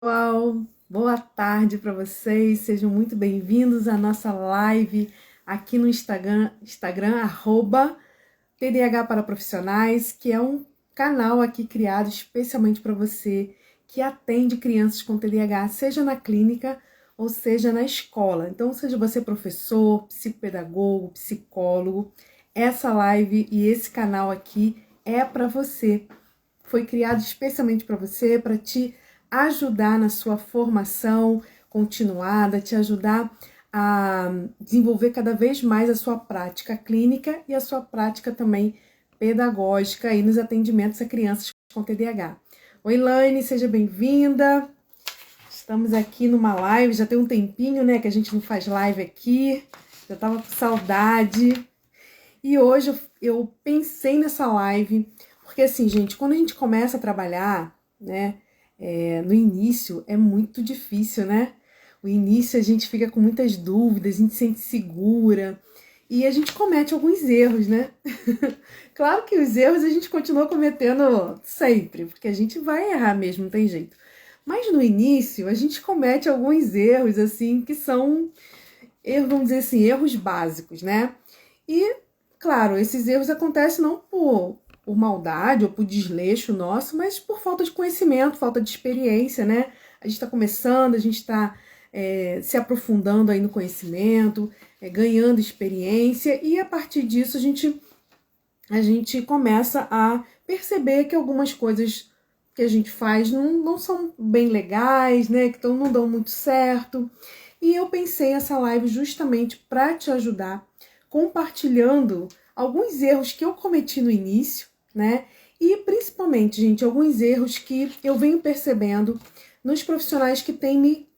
Pessoal, boa tarde para vocês, sejam muito bem-vindos à nossa live aqui no Instagram TDAH para Profissionais, que é um canal aqui criado especialmente para você que atende crianças com TDAH, seja na clínica ou seja na escola. Então, seja você professor, psicopedagogo, psicólogo, essa live e esse canal aqui é para você. Foi criado especialmente para você, para te ajudar na sua formação continuada, te ajudar a desenvolver cada vez mais a sua prática clínica e a sua prática também pedagógica aí nos atendimentos a crianças com TDAH. Oi, Laine, seja bem-vinda. Estamos aqui numa live, já tem um tempinho, né, que a gente não faz live aqui. Já tava com saudade. E hoje eu pensei nessa live, porque assim, gente, quando a gente começa a trabalhar, né, no início é muito difícil, né? O início a gente fica com muitas dúvidas, a gente se sente segura e a gente comete alguns erros, né? Claro que os erros a gente continua cometendo sempre, porque a gente vai errar mesmo, não tem jeito. Mas no início a gente comete alguns erros, assim, que são erros, vamos dizer assim, erros básicos, né? E, claro, esses erros acontecem não por maldade ou por desleixo nosso, mas por falta de conhecimento, falta de experiência, né? A gente está começando, a gente está se aprofundando aí no conhecimento, ganhando experiência, e a partir disso a gente começa a perceber que algumas coisas que a gente faz não são bem legais, né? Que não dão muito certo. E eu pensei essa live justamente para te ajudar, compartilhando alguns erros que eu cometi no início, né? E principalmente, gente, alguns erros que eu venho percebendo nos profissionais que têm me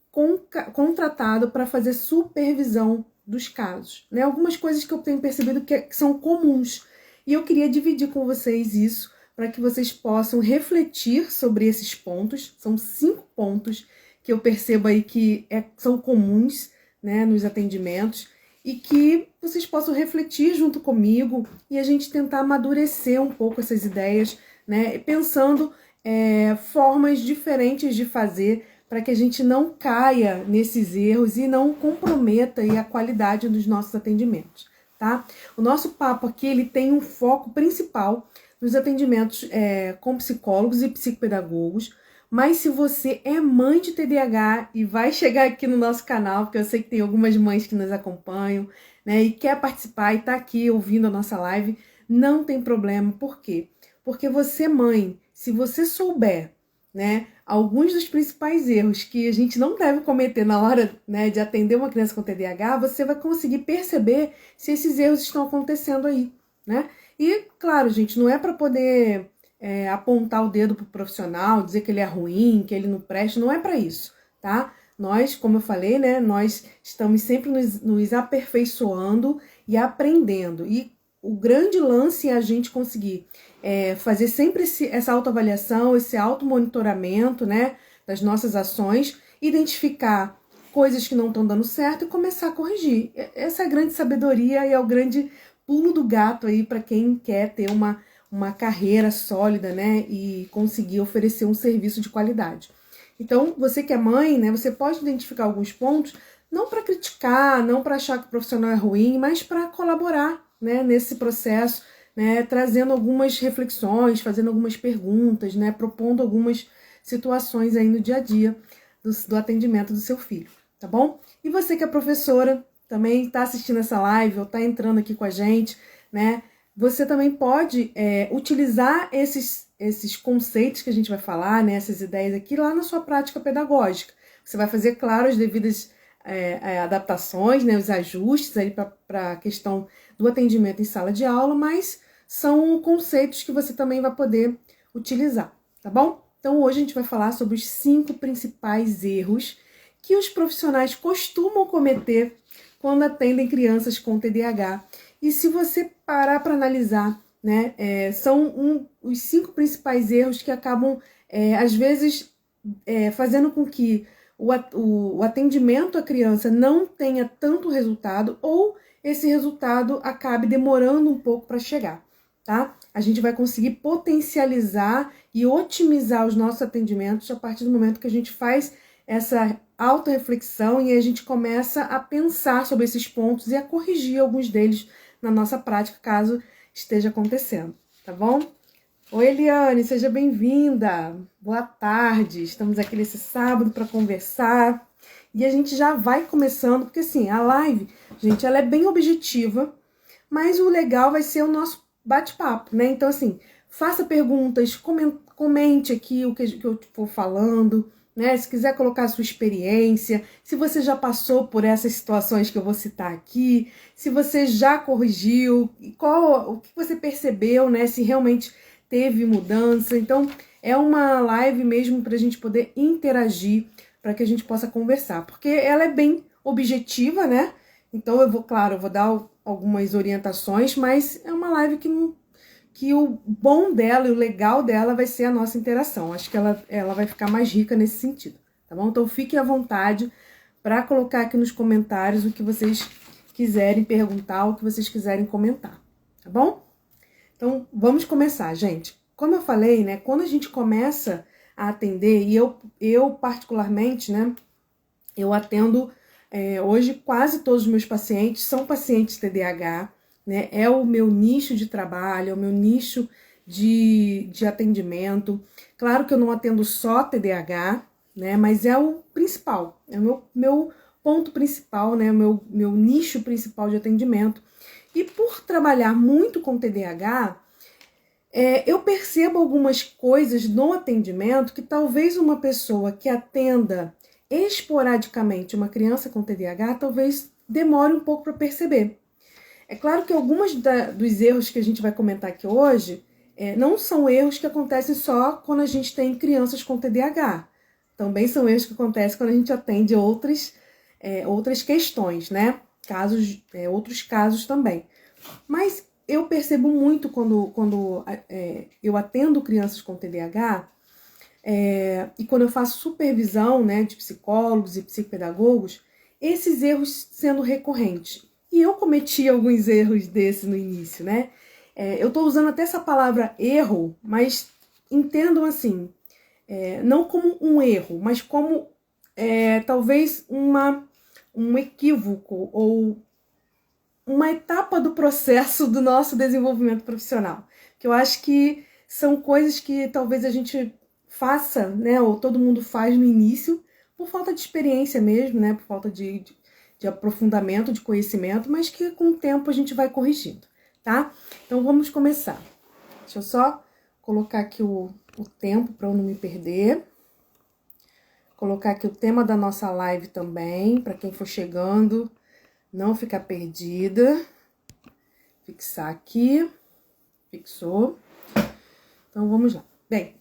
contratado para fazer supervisão dos casos, né? Algumas coisas que eu tenho percebido que são comuns. E eu queria dividir com vocês isso para que vocês possam refletir sobre esses pontos. São 5 pontos que eu percebo aí que são comuns, né, nos atendimentos, e que vocês possam refletir junto comigo e a gente tentar amadurecer um pouco essas ideias, né, pensando formas diferentes de fazer para que a gente não caia nesses erros e não comprometa aí a qualidade dos nossos atendimentos, tá? O nosso papo aqui ele tem um foco principal nos atendimentos com psicólogos e psicopedagogos. Mas se você é mãe de TDAH e vai chegar aqui no nosso canal, porque eu sei que tem algumas mães que nos acompanham, né, e quer participar e tá aqui ouvindo a nossa live, não tem problema. Por quê? Porque você, mãe, se você souber, né, alguns dos principais erros que a gente não deve cometer na hora, né, de atender uma criança com TDAH, você vai conseguir perceber se esses erros estão acontecendo aí, né? E, claro, gente, não é para poder apontar o dedo pro profissional, dizer que ele é ruim, que ele não presta, não é para isso, tá? Nós, como eu falei, né, nós estamos sempre nos aperfeiçoando e aprendendo. E o grande lance é a gente conseguir fazer sempre essa autoavaliação, esse automonitoramento, né, das nossas ações, identificar coisas que não estão dando certo e começar a corrigir. Essa é a grande sabedoria e é o grande pulo do gato aí para quem quer ter uma carreira sólida, né, e conseguir oferecer um serviço de qualidade. Então, você que é mãe, né, você pode identificar alguns pontos, não para criticar, não para achar que o profissional é ruim, mas para colaborar, né, nesse processo, né, trazendo algumas reflexões, fazendo algumas perguntas, né, propondo algumas situações aí no dia a dia do atendimento do seu filho, tá bom? E você que é professora, também está assistindo essa live ou está entrando aqui com a gente, né? Você também pode utilizar esses conceitos que a gente vai falar, né, essas ideias aqui, lá na sua prática pedagógica. Você vai fazer, claro, as devidas adaptações, né, os ajustes para a questão do atendimento em sala de aula, mas são conceitos que você também vai poder utilizar, tá bom? Então, hoje a gente vai falar sobre os 5 principais erros que os profissionais costumam cometer quando atendem crianças com TDAH. E se você parar para analisar, né, são os 5 principais erros que acabam, às vezes, fazendo com que o atendimento à criança não tenha tanto resultado ou esse resultado acabe demorando um pouco para chegar, tá? A gente vai conseguir potencializar e otimizar os nossos atendimentos a partir do momento que a gente faz essa autorreflexão e a gente começa a pensar sobre esses pontos e a corrigir alguns deles na nossa prática, caso esteja acontecendo, tá bom? Oi, Eliane, seja bem-vinda. Boa tarde. Estamos aqui nesse sábado para conversar e a gente já vai começando, porque assim, a live, gente, ela é bem objetiva, mas o legal vai ser o nosso bate-papo, né? Então, assim, faça perguntas, comente aqui o que eu for falando, né? Se quiser colocar a sua experiência, se você já passou por essas situações que eu vou citar aqui, se você já corrigiu, o que você percebeu, né? Se realmente teve mudança. Então, é uma live mesmo para a gente poder interagir, para que a gente possa conversar, porque ela é bem objetiva, né? Então, eu vou dar algumas orientações, mas é uma live que o bom dela e o legal dela vai ser a nossa interação. Acho que ela vai ficar mais rica nesse sentido, tá bom? Então, fiquem à vontade para colocar aqui nos comentários o que vocês quiserem perguntar, o que vocês quiserem comentar, tá bom? Então, vamos começar, gente. Como eu falei, né, quando a gente começa a atender, e eu particularmente, né, eu atendo hoje quase todos os meus pacientes são pacientes TDAH, né, é o meu nicho de trabalho, é o meu nicho de atendimento. Claro que eu não atendo só TDAH, né, mas é o principal, é o meu ponto principal, né, o meu nicho principal de atendimento. E por trabalhar muito com TDAH, eu percebo algumas coisas no atendimento que talvez uma pessoa que atenda esporadicamente uma criança com TDAH talvez demore um pouco para perceber. É claro que alguns dos erros que a gente vai comentar aqui hoje não são erros que acontecem só quando a gente tem crianças com TDAH. Também são erros que acontecem quando a gente atende outras questões, né? Outros casos também. Mas eu percebo muito quando eu atendo crianças com TDAH e quando eu faço supervisão, né, de psicólogos e psicopedagogos, esses erros sendo recorrentes. E eu cometi alguns erros desses no início, né? Eu estou usando até essa palavra erro, mas entendam assim, não como um erro, mas como talvez um equívoco ou uma etapa do processo do nosso desenvolvimento profissional. Que eu acho que são coisas que talvez a gente faça, né, ou todo mundo faz no início, por falta de experiência mesmo, né, por falta de aprofundamento, de conhecimento, mas que com o tempo a gente vai corrigindo, tá? Então vamos começar. Deixa eu só colocar aqui o tempo para eu não me perder. Colocar aqui o tema da nossa live também, para quem for chegando não ficar perdida. Fixar aqui. Fixou. Então, vamos lá. Bem,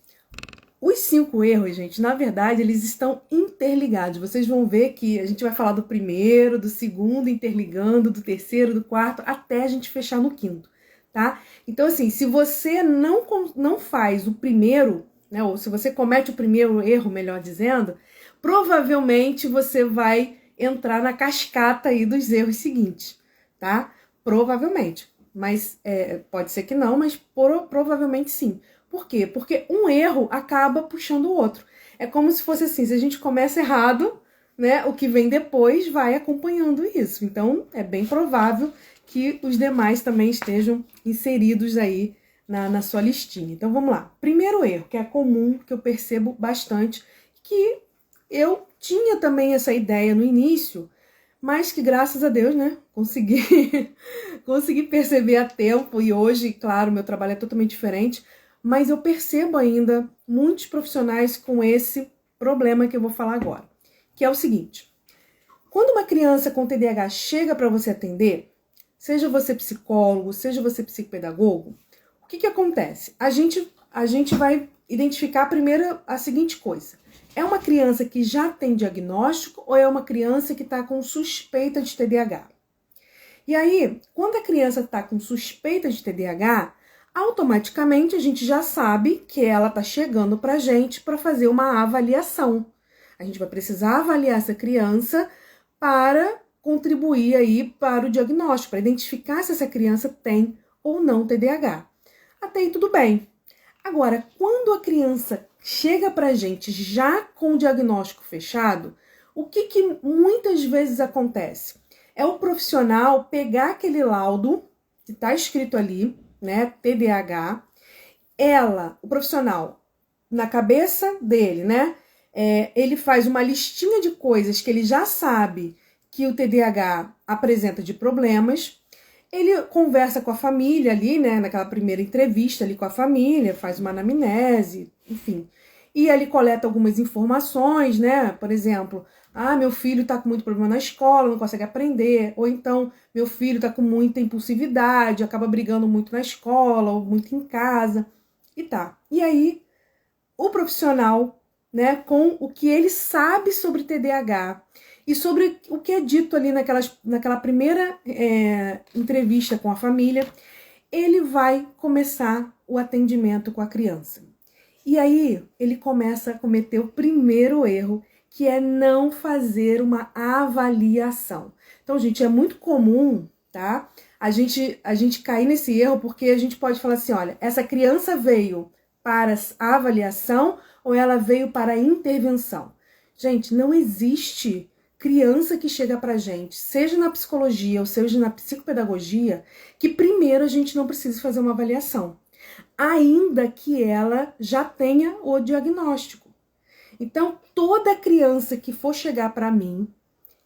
os 5 erros, gente, na verdade, eles estão interligados. Vocês vão ver que a gente vai falar do primeiro, do segundo, interligando, do terceiro, do quarto, até a gente fechar no quinto, tá? Então, assim, se você não faz o primeiro, né, ou se você comete o primeiro erro, melhor dizendo, provavelmente você vai entrar na cascata aí dos erros seguintes, tá? Provavelmente. Mas pode ser que não, mas provavelmente sim. Por quê? Porque um erro acaba puxando o outro. É como se fosse assim, se a gente começa errado, né, o que vem depois vai acompanhando isso. Então, é bem provável que os demais também estejam inseridos aí na sua listinha. Então, vamos lá. Primeiro erro, que é comum, que eu percebo bastante, que eu tinha também essa ideia no início, mas que graças a Deus, né, consegui perceber a tempo, e hoje, claro, meu trabalho é totalmente diferente, mas eu percebo ainda muitos profissionais com esse problema que eu vou falar agora, que é o seguinte: quando uma criança com TDAH chega para você atender, seja você psicólogo, seja você psicopedagogo, o que acontece? A gente vai identificar primeiro a seguinte coisa: é uma criança que já tem diagnóstico ou é uma criança que está com suspeita de TDAH? E aí, quando a criança está com suspeita de TDAH, automaticamente a gente já sabe que ela está chegando para a gente para fazer uma avaliação. A gente vai precisar avaliar essa criança para contribuir aí para o diagnóstico, para identificar se essa criança tem ou não TDAH. Até aí tudo bem. Agora, quando a criança chega pra gente já com o diagnóstico fechado, o que muitas vezes acontece? É o profissional pegar aquele laudo que está escrito ali, né, TDAH, o profissional, na cabeça dele, né, ele faz uma listinha de coisas que ele já sabe que o TDAH apresenta de problemas. Ele conversa com a família ali, né, naquela primeira entrevista ali com a família, faz uma anamnese, enfim. E ele coleta algumas informações, né, por exemplo, meu filho tá com muito problema na escola, não consegue aprender, ou então, meu filho tá com muita impulsividade, acaba brigando muito na escola, ou muito em casa, e tá. E aí, o profissional, né, com o que ele sabe sobre TDAH, e sobre o que é dito ali naquela primeira entrevista com a família, ele vai começar o atendimento com a criança. E aí ele começa a cometer o primeiro erro, que é não fazer uma avaliação. Então, gente, é muito comum, tá? A gente cair nesse erro porque a gente pode falar assim, olha, essa criança veio para a avaliação ou ela veio para a intervenção. Gente, não existe criança que chega pra gente, seja na psicologia ou seja na psicopedagogia, que primeiro a gente não precisa fazer uma avaliação, ainda que ela já tenha o diagnóstico. Então, toda criança que for chegar para mim,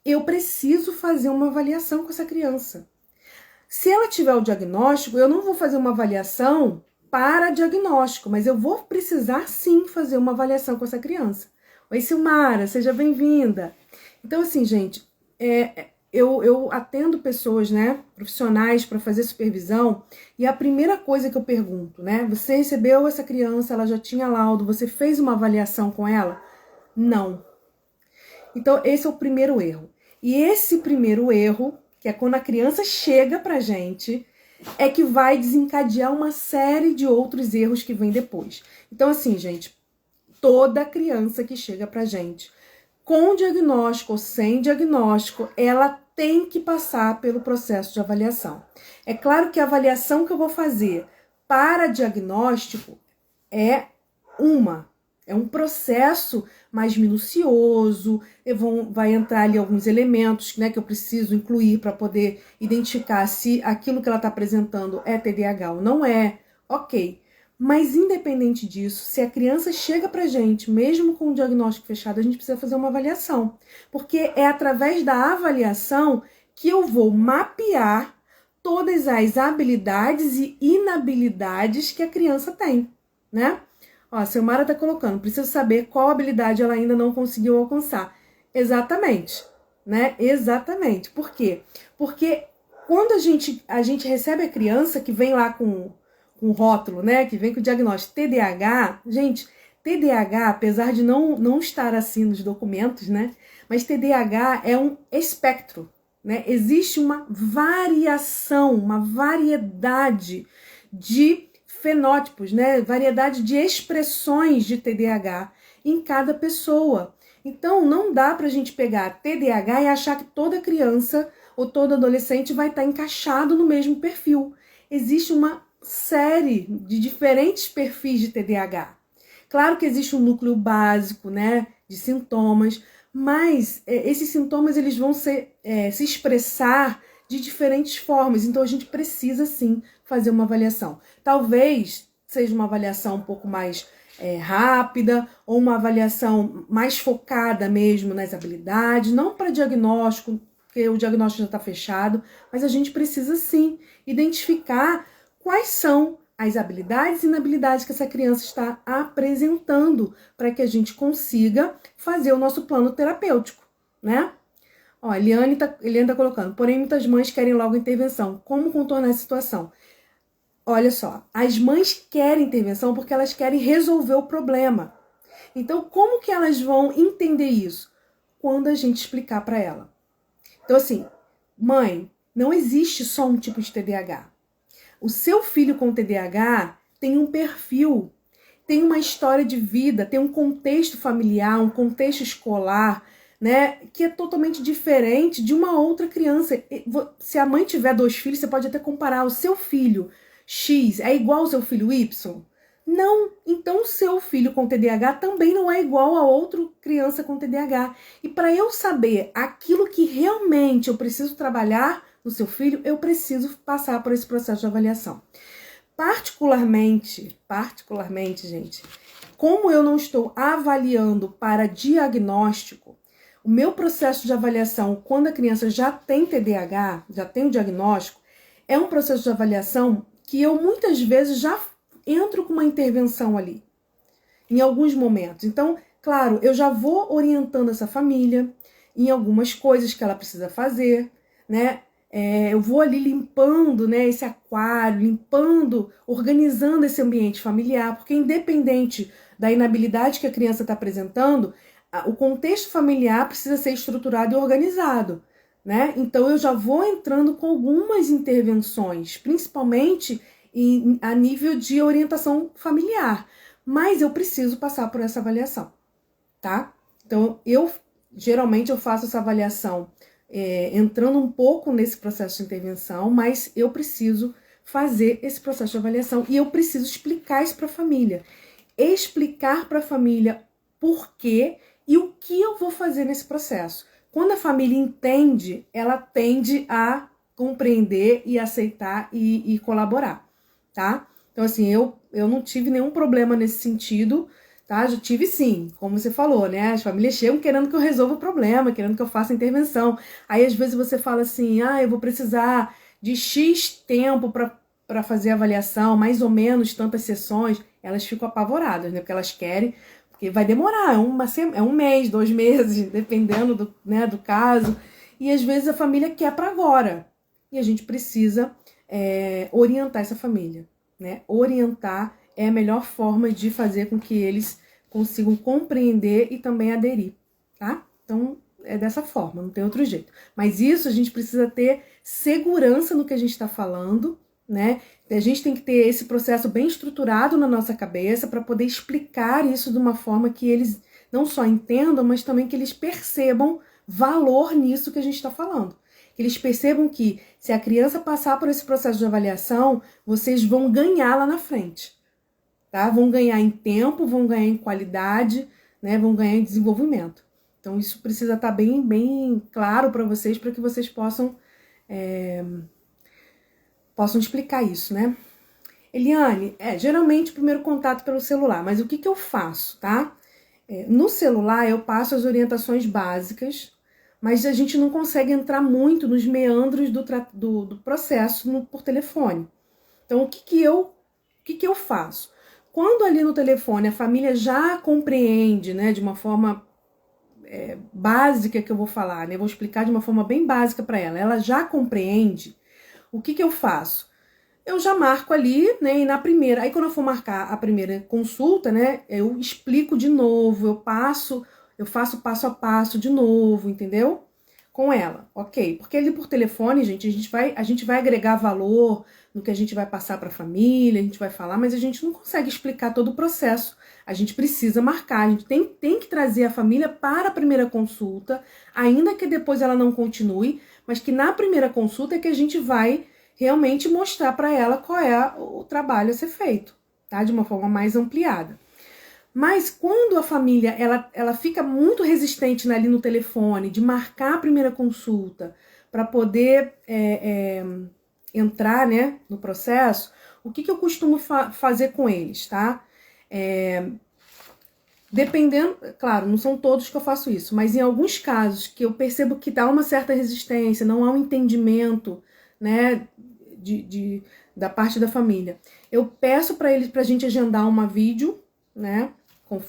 eu preciso fazer uma avaliação com essa criança. Se ela tiver o diagnóstico, eu não vou fazer uma avaliação para diagnóstico, mas eu vou precisar sim fazer uma avaliação com essa criança. Oi, Silmara, seja bem-vinda. Então, assim, gente, eu atendo pessoas, né, profissionais para fazer supervisão, e a primeira coisa que eu pergunto, né, você recebeu essa criança, ela já tinha laudo, você fez uma avaliação com ela? Não. Então, esse é o primeiro erro. E esse primeiro erro, que é quando a criança chega pra gente, é que vai desencadear uma série de outros erros que vêm depois. Então, assim, gente, toda criança que chega pra gente, com diagnóstico ou sem diagnóstico, ela tem que passar pelo processo de avaliação. É claro que a avaliação que eu vou fazer para diagnóstico é um processo mais minucioso, vai entrar ali alguns elementos, né, que eu preciso incluir para poder identificar se aquilo que ela está apresentando é TDAH ou não é, ok. Mas independente disso, se a criança chega pra gente, mesmo com o diagnóstico fechado, a gente precisa fazer uma avaliação. Porque é através da avaliação que eu vou mapear todas as habilidades e inabilidades que a criança tem, né? Ó, a Silmara tá colocando, preciso saber qual habilidade ela ainda não conseguiu alcançar. Exatamente, né? Exatamente. Por quê? Porque quando a gente recebe a criança que vem lá com rótulo, né, que vem com o diagnóstico TDAH, gente, TDAH, apesar de não estar assim nos documentos, né, mas TDAH é um espectro, né, existe uma variação, uma variedade de fenótipos, né, variedade de expressões de TDAH em cada pessoa. Então, não dá pra gente pegar TDAH e achar que toda criança ou todo adolescente vai estar encaixado no mesmo perfil. Existe uma série de diferentes perfis de TDAH. Claro que existe um núcleo básico, né, de sintomas, mas esses sintomas eles vão se expressar de diferentes formas, então a gente precisa sim fazer uma avaliação. Talvez seja uma avaliação um pouco mais rápida, ou uma avaliação mais focada mesmo nas habilidades, não para diagnóstico, porque o diagnóstico já está fechado, mas a gente precisa sim identificar quais são as habilidades e inabilidades que essa criança está apresentando para que a gente consiga fazer o nosso plano terapêutico, né? Ó, a Eliane tá colocando, porém muitas mães querem logo intervenção. Como contornar essa situação? Olha só, as mães querem intervenção porque elas querem resolver o problema. Então, como que elas vão entender isso? Quando a gente explicar para ela. Então, assim, mãe, não existe só um tipo de TDAH. O seu filho com TDAH tem um perfil, tem uma história de vida, tem um contexto familiar, um contexto escolar, né, que é totalmente diferente de uma outra criança. Se a mãe tiver 2 filhos, você pode até comparar o seu filho X é igual ao seu filho Y? Não, então o seu filho com TDAH também não é igual a outra criança com TDAH. E para eu saber aquilo que realmente eu preciso trabalhar no seu filho, eu preciso passar por esse processo de avaliação. Particularmente, gente, como eu não estou avaliando para diagnóstico, o meu processo de avaliação, quando a criança já tem TDAH, já tem o diagnóstico, é um processo de avaliação que eu muitas vezes já entro com uma intervenção ali, em alguns momentos. Então, claro, eu já vou orientando essa família em algumas coisas que ela precisa fazer, né? Eu vou ali limpando, né, esse aquário, limpando, organizando esse ambiente familiar, porque independente da inabilidade que a criança está apresentando, o contexto familiar precisa ser estruturado e organizado, né? Então eu já vou entrando com algumas intervenções, principalmente a nível de orientação familiar, mas eu preciso passar por essa avaliação, tá? Então geralmente eu faço essa avaliação entrando um pouco nesse processo de intervenção, mas eu preciso fazer esse processo de avaliação e eu preciso explicar isso para a família. Explicar para a família por quê e o que eu vou fazer nesse processo. Quando a família entende, ela tende a compreender e aceitar e colaborar, tá? Então, assim, eu não tive nenhum problema nesse sentido, tá? Já tive sim, como você falou, né? As famílias chegam querendo que eu resolva o problema, querendo que eu faça intervenção. Aí, às vezes, você fala assim, eu vou precisar de X tempo para fazer a avaliação, mais ou menos tantas sessões. Elas ficam apavoradas, né? Porque elas querem, porque vai demorar, é um mês, 2 meses, dependendo do caso. E, às vezes, a família quer para agora. E a gente precisa orientar essa família, né? Orientar é a melhor forma de fazer com que eles consigam compreender e também aderir, tá? Então, é dessa forma, não tem outro jeito. Mas isso a gente precisa ter segurança no que a gente está falando, né? A gente tem que ter esse processo bem estruturado na nossa cabeça para poder explicar isso de uma forma que eles não só entendam, mas também que eles percebam valor nisso que a gente está falando. Que eles percebam que se a criança passar por esse processo de avaliação, vocês vão ganhar lá na frente. Tá? Vão ganhar em tempo, vão ganhar em qualidade, né? Vão ganhar em desenvolvimento. Então, isso precisa estar bem, bem claro para vocês, para que vocês possam explicar isso, né? Eliane, geralmente o primeiro contato pelo celular, mas o que eu faço, tá? No celular eu passo as orientações básicas, mas a gente não consegue entrar muito nos meandros do processo por telefone. Então, o que eu faço? Quando ali no telefone a família já compreende, né, de uma forma básica que eu vou falar, né, vou explicar de uma forma bem básica para ela já compreende, o que eu faço? Eu já marco ali, né, e aí quando eu for marcar a primeira consulta, né, eu explico de novo, eu faço passo a passo de novo, entendeu? Com ela, ok? Porque ali por telefone, gente, a gente vai agregar valor no que a gente vai passar para a família, a gente vai falar, mas a gente não consegue explicar todo o processo. A gente precisa marcar, a gente tem que trazer a família para a primeira consulta, ainda que depois ela não continue, mas que na primeira consulta é que a gente vai realmente mostrar para ela qual é o trabalho a ser feito, tá? De uma forma mais ampliada. Mas quando a família ela fica muito resistente ali no telefone, de marcar a primeira consulta para poder entrar, né, no processo, o que eu costumo fazer com eles, tá? Dependendo, claro, não são todos que eu faço isso, mas em alguns casos que eu percebo que dá uma certa resistência, não há um entendimento, né, da parte da família, eu peço para eles, para a gente agendar uma vídeo, né, com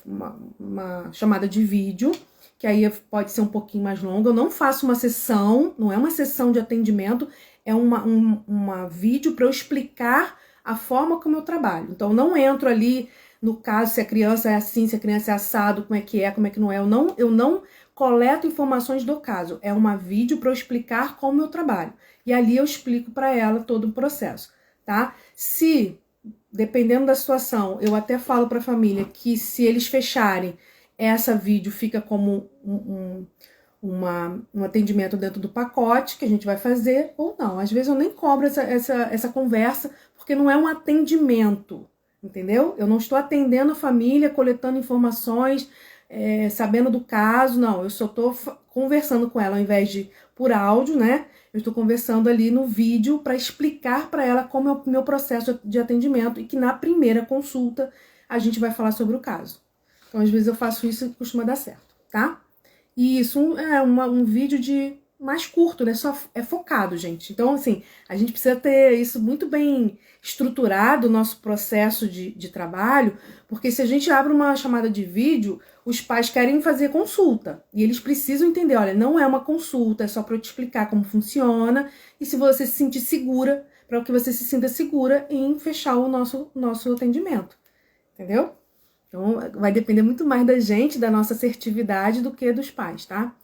uma chamada de vídeo, que aí pode ser um pouquinho mais longa. Eu não faço uma sessão, não é uma sessão de atendimento, é uma vídeo para eu explicar a forma como eu trabalho. Então, eu não entro ali, no caso, se a criança é assim, se a criança é assado, como é que não é. Eu não coleto informações do caso. É uma vídeo para eu explicar como eu trabalho. E ali eu explico para ela todo o processo, tá? Dependendo da situação, eu até falo para a família que se eles fecharem, essa vídeo fica como um atendimento dentro do pacote que a gente vai fazer, ou não. Às vezes eu nem cobro essa conversa, porque não é um atendimento, entendeu? Eu não estou atendendo a família, coletando informações, sabendo do caso, não. Eu só estou conversando com ela ao invés de por áudio, né? Eu estou conversando ali no vídeo para explicar para ela como é o meu processo de atendimento e que na primeira consulta a gente vai falar sobre o caso. Então, às vezes eu faço isso e costuma dar certo, tá? E isso é um vídeo de mais curto, né? Só é focado, gente. Então, assim, a gente precisa ter isso muito bem estruturado, o nosso processo de trabalho, porque se a gente abre uma chamada de vídeo, os pais querem fazer consulta. E eles precisam entender, olha, não é uma consulta, é só para eu te explicar como funciona. E se você se sentir segura, para que você se sinta segura em fechar o nosso atendimento. Entendeu? Então, vai depender muito mais da gente, da nossa assertividade, do que dos pais, tá?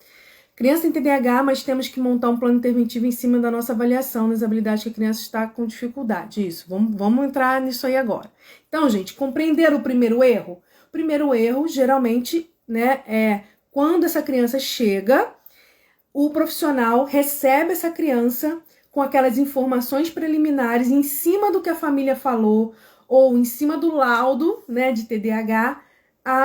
Criança tem TDAH, mas temos que montar um plano interventivo em cima da nossa avaliação das habilidades que a criança está com dificuldade. Isso, vamos entrar nisso aí agora. Então, gente, compreender o primeiro erro? O primeiro erro, geralmente, né, é quando essa criança chega, o profissional recebe essa criança com aquelas informações preliminares em cima do que a família falou, ou em cima do laudo, né, de TDAH,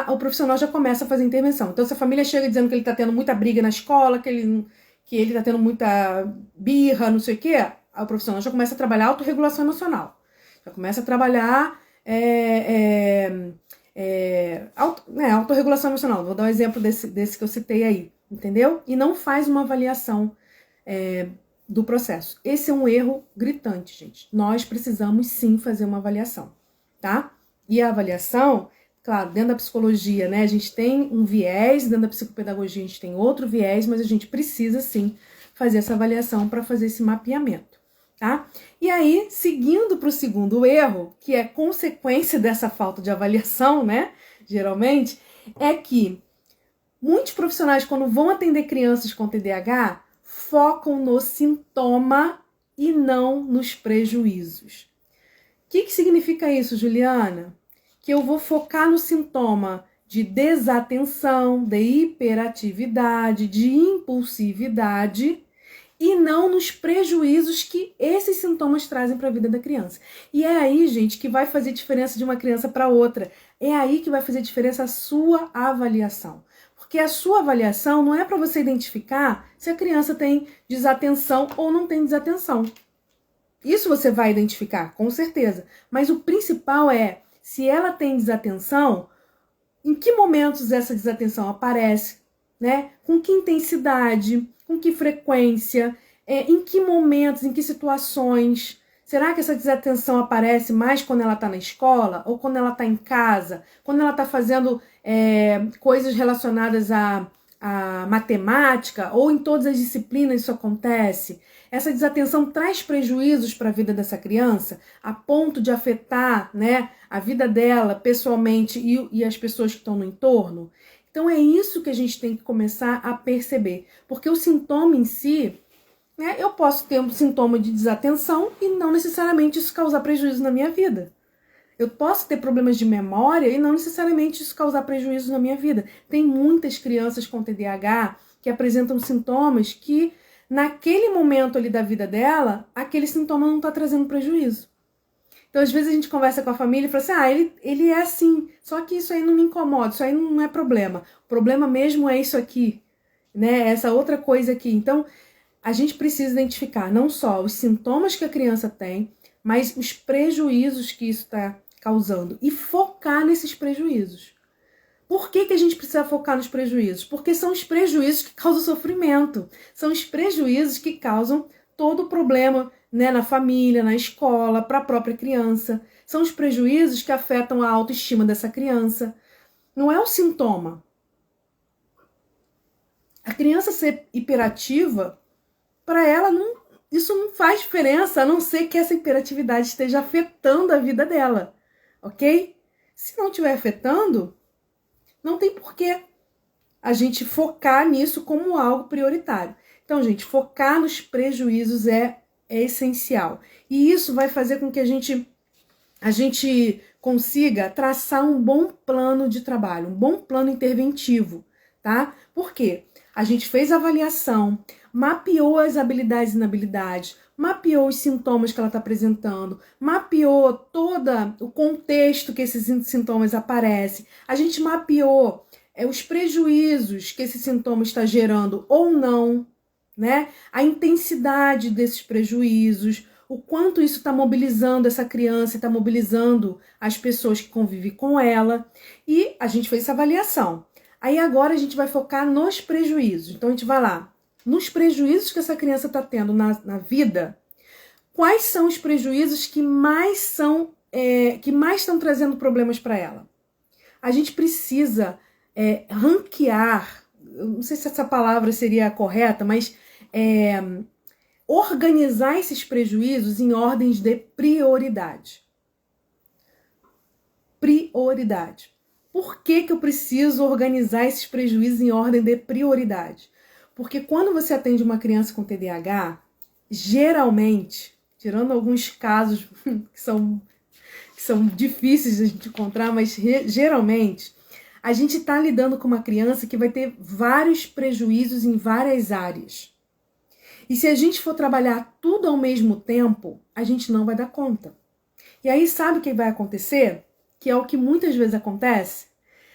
o profissional já começa a fazer intervenção. Então, se a família chega dizendo que ele está tendo muita briga na escola, que ele está tendo muita birra, não sei o quê, o profissional já começa a trabalhar autorregulação emocional. Já começa a trabalhar autorregulação emocional. Vou dar um exemplo desse que eu citei aí, entendeu? E não faz uma avaliação do processo. Esse é um erro gritante, gente. Nós precisamos sim fazer uma avaliação, tá? E a avaliação, claro, dentro da psicologia, né, a gente tem um viés, dentro da psicopedagogia a gente tem outro viés, mas a gente precisa sim fazer essa avaliação para fazer esse mapeamento, tá? E aí, seguindo para o segundo erro, que é consequência dessa falta de avaliação, né, geralmente, é que muitos profissionais, quando vão atender crianças com TDAH, focam no sintoma e não nos prejuízos. O que significa isso, Juliana? Que eu vou focar no sintoma de desatenção, de hiperatividade, de impulsividade e não nos prejuízos que esses sintomas trazem para a vida da criança. E é aí, gente, que vai fazer diferença de uma criança para outra. É aí que vai fazer diferença a sua avaliação. Porque a sua avaliação não é para você identificar se a criança tem desatenção ou não tem desatenção. Isso você vai identificar, com certeza. Mas o principal é, se ela tem desatenção, em que momentos essa desatenção aparece, né? Com que intensidade, com que frequência, em que momentos, em que situações. Será que essa desatenção aparece mais quando ela está na escola ou quando ela está em casa? Quando ela está fazendo coisas relacionadas à matemática ou em todas as disciplinas isso acontece? Essa desatenção traz prejuízos para a vida dessa criança a ponto de afetar, né, a vida dela pessoalmente e as pessoas que estão no entorno? Então é isso que a gente tem que começar a perceber. Porque o sintoma em si, né, eu posso ter um sintoma de desatenção e não necessariamente isso causar prejuízo na minha vida. Eu posso ter problemas de memória e não necessariamente isso causar prejuízo na minha vida. Tem muitas crianças com TDAH que apresentam sintomas que, naquele momento ali da vida dela, aquele sintoma não está trazendo prejuízo. Então, às vezes a gente conversa com a família e fala assim, ele é assim, só que isso aí não me incomoda, isso aí não é problema. O problema mesmo é isso aqui, né? Essa outra coisa aqui. Então, a gente precisa identificar não só os sintomas que a criança tem, mas os prejuízos que isso está causando e focar nesses prejuízos. Por que a gente precisa focar nos prejuízos? Porque são os prejuízos que causam sofrimento, são os prejuízos que causam todo o problema, né, na família, na escola, para a própria criança. São os prejuízos que afetam a autoestima dessa criança. Não é o sintoma. A criança ser hiperativa, para ela, isso não faz diferença, a não ser que essa hiperatividade esteja afetando a vida dela, ok? Se não estiver afetando, não tem porquê a gente focar nisso como algo prioritário. Então, gente, focar nos prejuízos é essencial. E isso vai fazer com que a gente consiga traçar um bom plano de trabalho, um bom plano interventivo, tá? Por quê? A gente fez a avaliação, mapeou as habilidades e inabilidades, mapeou os sintomas que ela está apresentando, mapeou todo o contexto que esses sintomas aparecem, a gente mapeou os prejuízos que esse sintoma está gerando ou não, né? A intensidade desses prejuízos, o quanto isso está mobilizando essa criança, está mobilizando as pessoas que convivem com ela. E a gente fez essa avaliação. Aí agora a gente vai focar nos prejuízos. Então a gente vai lá, nos prejuízos que essa criança está tendo na vida, quais são os prejuízos que mais estão trazendo problemas para ela? A gente precisa ranquear, não sei se essa palavra seria correta, mas organizar esses prejuízos em ordens de prioridade. Prioridade. Por que eu preciso organizar esses prejuízos em ordem de prioridade? Porque quando você atende uma criança com TDAH, geralmente, tirando alguns casos que são difíceis de a gente encontrar, mas geralmente, a gente está lidando com uma criança que vai ter vários prejuízos em várias áreas. E se a gente for trabalhar tudo ao mesmo tempo, a gente não vai dar conta. E aí sabe o que vai acontecer? Que é o que muitas vezes acontece?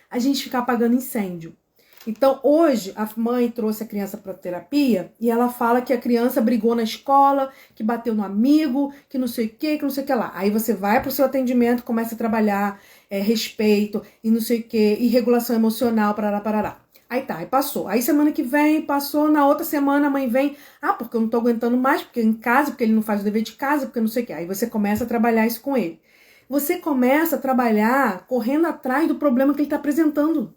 A gente ficar apagando incêndio. Então, hoje, a mãe trouxe a criança para terapia e ela fala que a criança brigou na escola, que bateu no amigo, que não sei o que lá. Aí você vai para o seu atendimento, começa a trabalhar respeito e não sei o que, e regulação emocional, parará. Aí tá, aí passou. Aí semana que vem, passou, na outra semana a mãe vem, porque eu não tô aguentando mais, porque em casa, porque ele não faz o dever de casa, porque não sei o que. Aí você começa a trabalhar isso com ele. Você começa a trabalhar correndo atrás do problema que ele está apresentando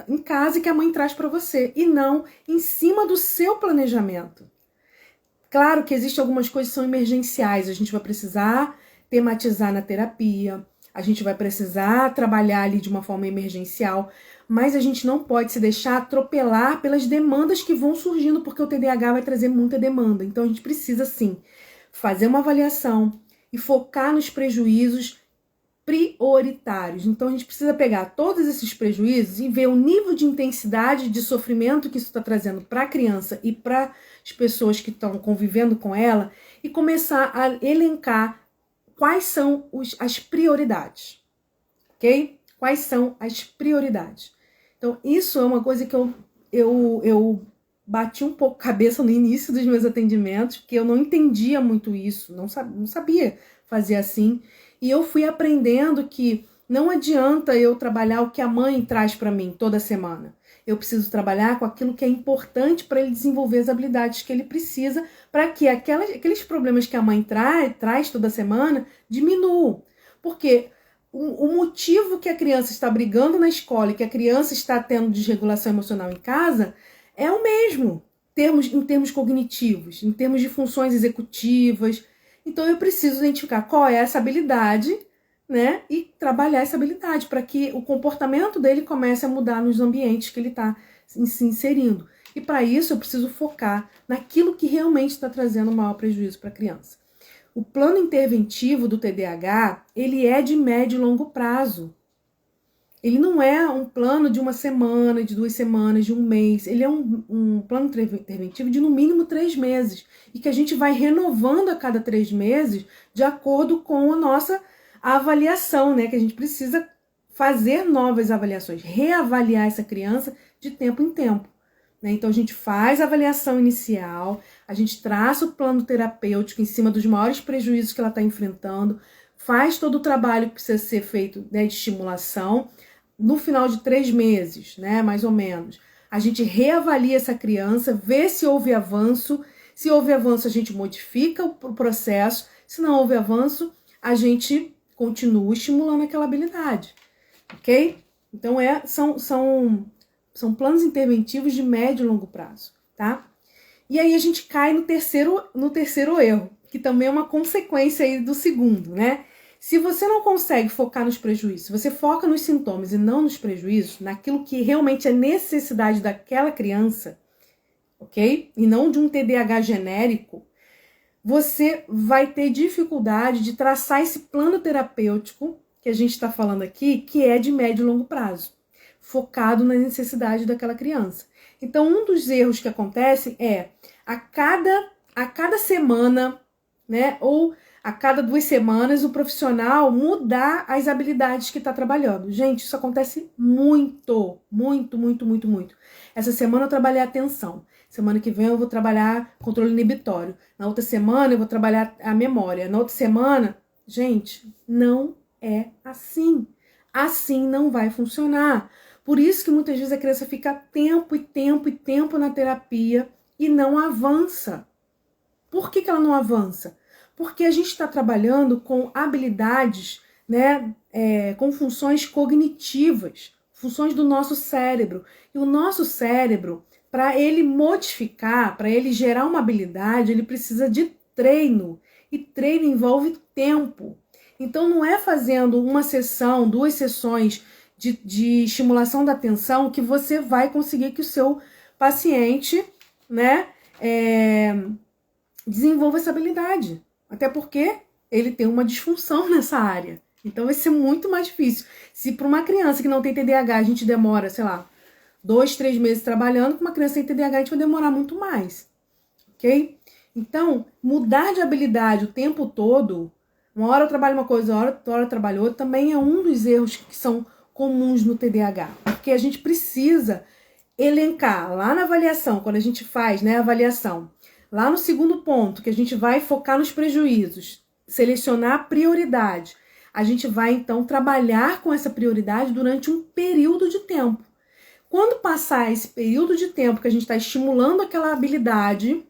em casa e que a mãe traz para você, e não em cima do seu planejamento. Claro que existem algumas coisas que são emergenciais, a gente vai precisar tematizar na terapia, a gente vai precisar trabalhar ali de uma forma emergencial, mas a gente não pode se deixar atropelar pelas demandas que vão surgindo, porque o TDAH vai trazer muita demanda. Então a gente precisa sim fazer uma avaliação e focar nos prejuízos prioritários. Então a gente precisa pegar todos esses prejuízos e ver o nível de intensidade de sofrimento que isso está trazendo para a criança e para as pessoas que estão convivendo com ela e começar a elencar quais são as prioridades, ok? Quais são as prioridades? Então isso é uma coisa que eu bati um pouco cabeça no início dos meus atendimentos, porque eu não entendia muito isso, não sabia fazer assim. E eu fui aprendendo que não adianta eu trabalhar o que a mãe traz para mim toda semana. Eu preciso trabalhar com aquilo que é importante para ele desenvolver as habilidades que ele precisa para que aqueles problemas que a mãe traz toda semana diminuam. Porque o motivo que a criança está brigando na escola e que a criança está tendo desregulação emocional em casa é o mesmo, em termos cognitivos, em termos de funções executivas. Então eu preciso identificar qual é essa habilidade, né? E trabalhar essa habilidade para que o comportamento dele comece a mudar nos ambientes que ele está se inserindo. E para isso eu preciso focar naquilo que realmente está trazendo maior prejuízo para a criança. O plano interventivo do TDAH, ele é de médio e longo prazo. Ele não é um plano de uma semana, de 2 semanas, de um mês. Ele é um plano interventivo de no mínimo 3 meses. E que a gente vai renovando a cada 3 meses de acordo com a nossa avaliação, né? Que a gente precisa fazer novas avaliações, reavaliar essa criança de tempo em tempo. Né? Então a gente faz a avaliação inicial, a gente traça o plano terapêutico em cima dos maiores prejuízos que ela está enfrentando, faz todo o trabalho que precisa ser feito, né, de estimulação. No final de 3 meses, né, mais ou menos, a gente reavalia essa criança, vê se houve avanço. Se houve avanço, a gente modifica o processo. Se não houve avanço, a gente continua estimulando aquela habilidade, ok? Então são planos interventivos de médio e longo prazo, tá? E aí a gente cai no terceiro erro, que também é uma consequência aí do segundo, né? Se você não consegue focar nos prejuízos, se você foca nos sintomas e não nos prejuízos, naquilo que realmente é necessidade daquela criança, ok? E não de um TDAH genérico, você vai ter dificuldade de traçar esse plano terapêutico que a gente está falando aqui, que é de médio e longo prazo, focado na necessidade daquela criança. Então, um dos erros que acontece é, a cada semana, né? Ou a cada 2 semanas o profissional mudar as habilidades que está trabalhando. Gente, isso acontece muito, muito, muito, muito, muito. Essa semana eu trabalhei atenção. Semana que vem eu vou trabalhar controle inibitório. Na outra semana eu vou trabalhar a memória. Na outra semana, gente, não é assim. Assim não vai funcionar. Por isso que muitas vezes a criança fica tempo e tempo e tempo na terapia e não avança. Por que ela não avança? Porque a gente está trabalhando com habilidades, né, com funções cognitivas, funções do nosso cérebro. E o nosso cérebro, para ele modificar, para ele gerar uma habilidade, ele precisa de treino. E treino envolve tempo. Então não é fazendo uma sessão, 2 sessões de estimulação da atenção que você vai conseguir que o seu paciente, né, desenvolva essa habilidade. Até porque ele tem uma disfunção nessa área. Então vai ser muito mais difícil. Se para uma criança que não tem TDAH a gente demora, sei lá, 2, 3 meses trabalhando, com uma criança sem TDAH a gente vai demorar muito mais. Ok? Então, mudar de habilidade o tempo todo, uma hora eu trabalho uma coisa, outra hora eu trabalho outra, também é um dos erros que são comuns no TDAH. Porque a gente precisa elencar lá na avaliação, quando a gente faz, né, a avaliação, lá no segundo ponto, que a gente vai focar nos prejuízos, selecionar a prioridade. A gente vai, então, trabalhar com essa prioridade durante um período de tempo. Quando passar esse período de tempo que a gente está estimulando aquela habilidade,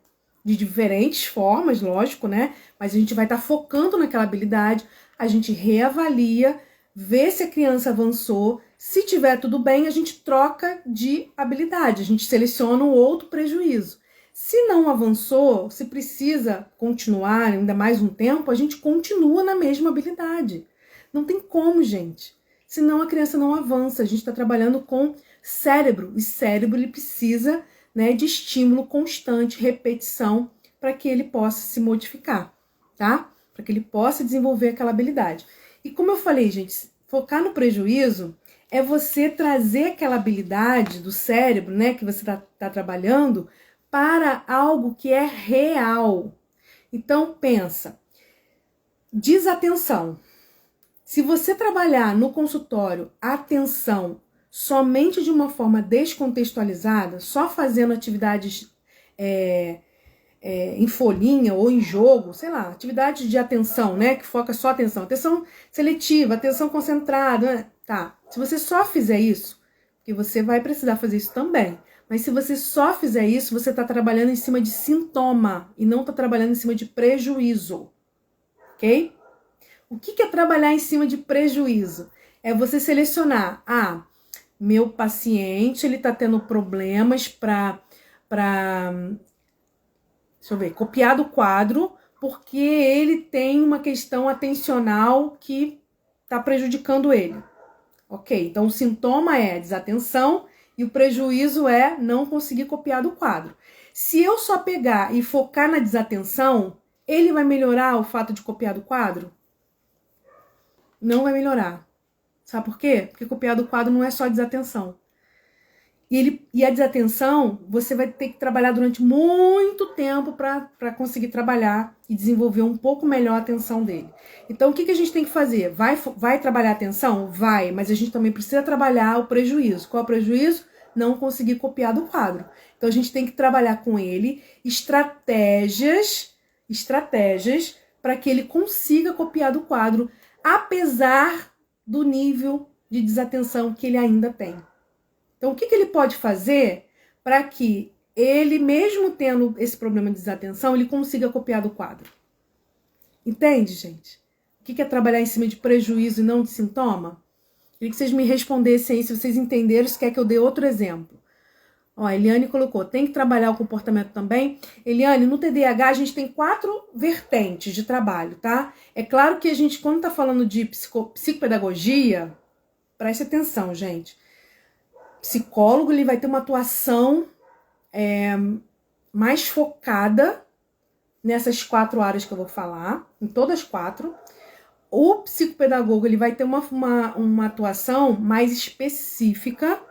de diferentes formas, lógico, né? Mas a gente vai estar focando naquela habilidade, a gente reavalia, vê se a criança avançou. Se tiver tudo bem, a gente troca de habilidade, a gente seleciona um outro prejuízo. Se não avançou, se precisa continuar ainda mais um tempo, a gente continua na mesma habilidade. Não tem como, gente. Senão a criança não avança. A gente está trabalhando com cérebro. E cérebro ele precisa, né, de estímulo constante, repetição, para que ele possa se modificar, tá? Para que ele possa desenvolver aquela habilidade. E como eu falei, gente, focar no prejuízo é você trazer aquela habilidade do cérebro, né, que você tá trabalhando, para algo que é real. Então, pensa, desatenção. Se você trabalhar no consultório atenção somente de uma forma descontextualizada, só fazendo atividades em folhinha ou em jogo, sei lá, atividades de atenção, né, que foca só atenção seletiva, atenção concentrada, né? Tá. Se você só fizer isso, porque você vai precisar fazer isso também, mas se você só fizer isso, você está trabalhando em cima de sintoma e não está trabalhando em cima de prejuízo, ok? O que é trabalhar em cima de prejuízo? É você selecionar, meu paciente, ele está tendo problemas para deixa eu ver, copiar do quadro, porque ele tem uma questão atencional que está prejudicando ele. Ok, então o sintoma é desatenção e o prejuízo é não conseguir copiar do quadro. Se eu só pegar e focar na desatenção, ele vai melhorar o fato de copiar do quadro? Não vai melhorar. Sabe por quê? Porque copiar do quadro não é só desatenção. E a desatenção, você vai ter que trabalhar durante muito tempo para conseguir trabalhar e desenvolver um pouco melhor a atenção dele. Então, o que a gente tem que fazer? Vai trabalhar a atenção? Vai, mas a gente também precisa trabalhar o prejuízo. Qual é o prejuízo? Não conseguir copiar do quadro. Então, a gente tem que trabalhar com ele estratégias para que ele consiga copiar do quadro, apesar do nível de desatenção que ele ainda tem. Então, o que ele pode fazer para que ele, mesmo tendo esse problema de desatenção, ele consiga copiar do quadro? Entende, gente? O que é trabalhar em cima de prejuízo e não de sintoma? Queria que vocês me respondessem aí, se vocês entenderam, se quer que eu dê outro exemplo. Ó, a Eliane colocou, tem que trabalhar o comportamento também. Eliane, no TDAH a gente tem 4 vertentes de trabalho, tá? É claro que a gente, quando tá falando de psicopedagogia, preste atenção, gente. Psicólogo, ele vai ter uma atuação mais focada nessas 4 áreas que eu vou falar, em todas as 4. O psicopedagogo, ele vai ter uma atuação mais específica,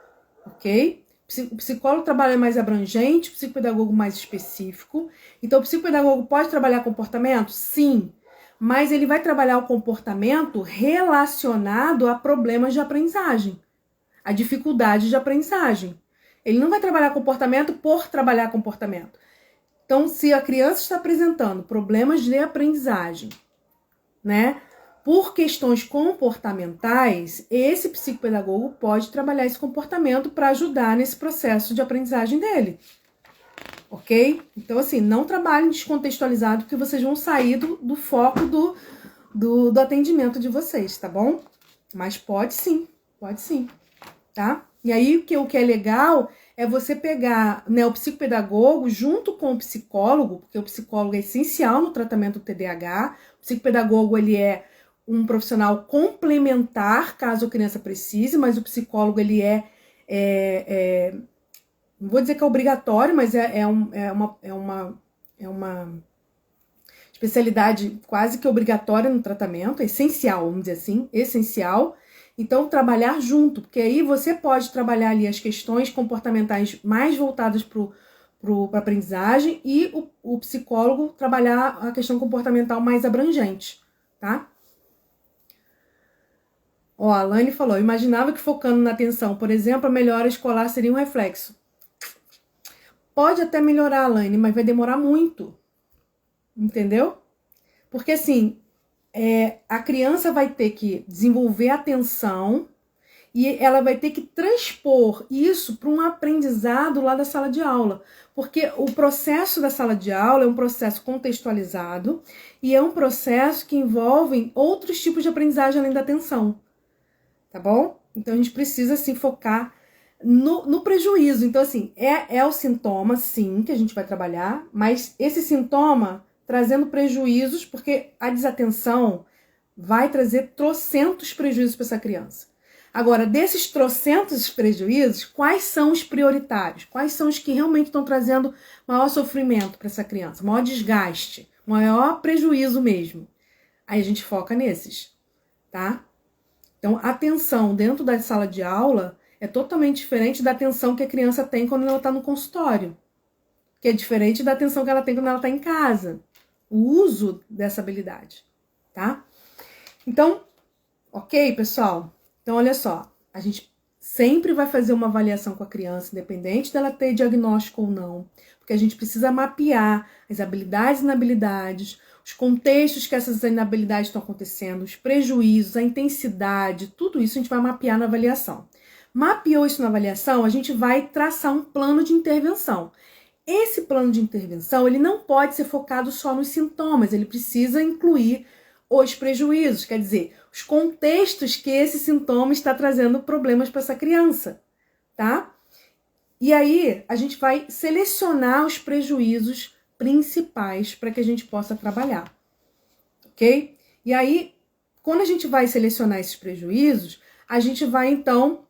ok? O psicólogo trabalha mais abrangente, o psicopedagogo mais específico. Então, o psicopedagogo pode trabalhar comportamento? Sim, mas ele vai trabalhar o comportamento relacionado a problemas de aprendizagem, a dificuldade de aprendizagem. Ele não vai trabalhar comportamento por trabalhar comportamento. Então, se a criança está apresentando problemas de aprendizagem, né, por questões comportamentais, esse psicopedagogo pode trabalhar esse comportamento para ajudar nesse processo de aprendizagem dele. Ok? Então, assim, não trabalhem descontextualizado, porque vocês vão sair do foco do atendimento de vocês, tá bom? Mas pode sim, tá? E aí, o que é legal é você pegar, né, o psicopedagogo junto com o psicólogo, porque o psicólogo é essencial no tratamento do TDAH. O psicopedagogo, ele é um profissional complementar, caso a criança precise, mas o psicólogo, ele não vou dizer que é obrigatório, mas é uma especialidade quase que obrigatória no tratamento, é essencial, vamos dizer assim, essencial. Então, trabalhar junto, porque aí você pode trabalhar ali as questões comportamentais mais voltadas para a aprendizagem e o psicólogo trabalhar a questão comportamental mais abrangente, tá? Ó, a Alane falou, imaginava que focando na atenção, por exemplo, a melhora escolar seria um reflexo. Pode até melhorar, Alane, mas vai demorar muito, entendeu? Porque assim, a criança vai ter que desenvolver atenção e ela vai ter que transpor isso para um aprendizado lá da sala de aula. Porque o processo da sala de aula é um processo contextualizado e é um processo que envolve outros tipos de aprendizagem além da atenção. Tá bom? Então, a gente precisa, assim, focar no prejuízo. Então, assim, é o sintoma, sim, que a gente vai trabalhar, mas esse sintoma trazendo prejuízos, porque a desatenção vai trazer trocentos prejuízos para essa criança. Agora, desses trocentos prejuízos, quais são os prioritários? Quais são os que realmente estão trazendo maior sofrimento para essa criança? Maior desgaste, maior prejuízo mesmo. Aí a gente foca nesses, tá? Então, a atenção dentro da sala de aula é totalmente diferente da atenção que a criança tem quando ela está no consultório, que é diferente da atenção que ela tem quando ela está em casa. O uso dessa habilidade, tá? Então, ok, pessoal? Então, olha só, a gente sempre vai fazer uma avaliação com a criança, independente dela ter diagnóstico ou não, porque a gente precisa mapear as habilidades e inabilidades, os contextos que essas inabilidades estão acontecendo, os prejuízos, a intensidade, tudo isso a gente vai mapear na avaliação. Mapeou isso na avaliação, a gente vai traçar um plano de intervenção. Esse plano de intervenção, ele não pode ser focado só nos sintomas, ele precisa incluir os prejuízos, quer dizer, os contextos que esse sintoma está trazendo problemas para essa criança, tá? E aí, a gente vai selecionar os prejuízos principais para que a gente possa trabalhar, ok? E aí, quando a gente vai selecionar esses prejuízos, a gente vai, então,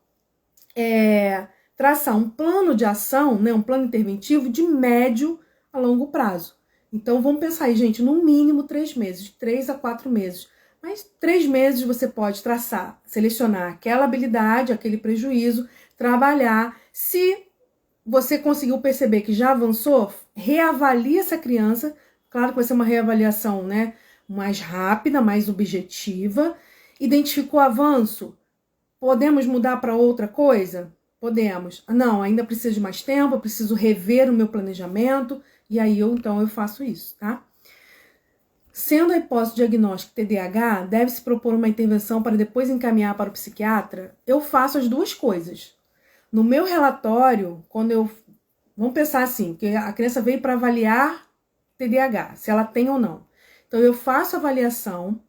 traçar um plano de ação, né, um plano interventivo de médio a longo prazo. Então, vamos pensar aí, gente, no mínimo 3 meses, de 3 a 4 meses. Mas 3 meses você pode traçar, selecionar aquela habilidade, aquele prejuízo, trabalhar. Se você conseguiu perceber que já avançou, reavalie essa criança. Claro que vai ser uma reavaliação, né, mais rápida, mais objetiva. Identificou avanço? Podemos mudar para outra coisa? Podemos. Não, ainda preciso de mais tempo, eu preciso rever o meu planejamento, e aí então eu faço isso, tá? Sendo a hipótese diagnóstica TDAH, deve-se propor uma intervenção para depois encaminhar para o psiquiatra, eu faço as duas coisas. No meu relatório, vamos pensar assim, que a criança veio para avaliar TDAH, se ela tem ou não. Então, eu faço a avaliação.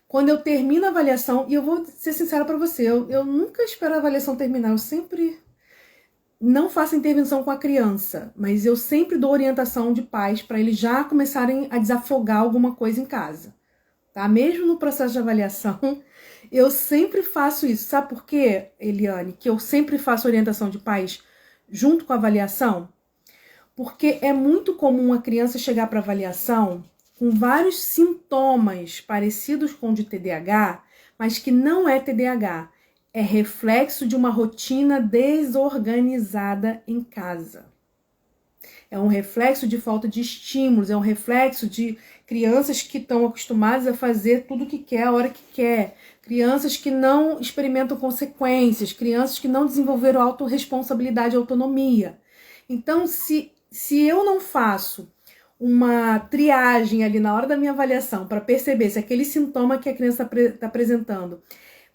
Quando eu termino a avaliação, e eu vou ser sincera para você, eu nunca espero a avaliação terminar, eu sempre não faço intervenção com a criança, mas eu sempre dou orientação de pais para eles já começarem a desafogar alguma coisa em casa, tá? Mesmo no processo de avaliação, eu sempre faço isso. Sabe por quê, Eliane, que eu sempre faço orientação de pais junto com a avaliação? Porque é muito comum a criança chegar para avaliação com vários sintomas parecidos com o de TDAH, mas que não é TDAH. é reflexo de uma rotina desorganizada em casa. É um reflexo de falta de estímulos, é um reflexo de crianças que estão acostumadas a fazer tudo o que quer, a hora que quer. Crianças que não experimentam consequências, crianças que não desenvolveram autorresponsabilidade e autonomia. Então, se eu não faço uma triagem ali na hora da minha avaliação para perceber se aquele sintoma que a criança está apresentando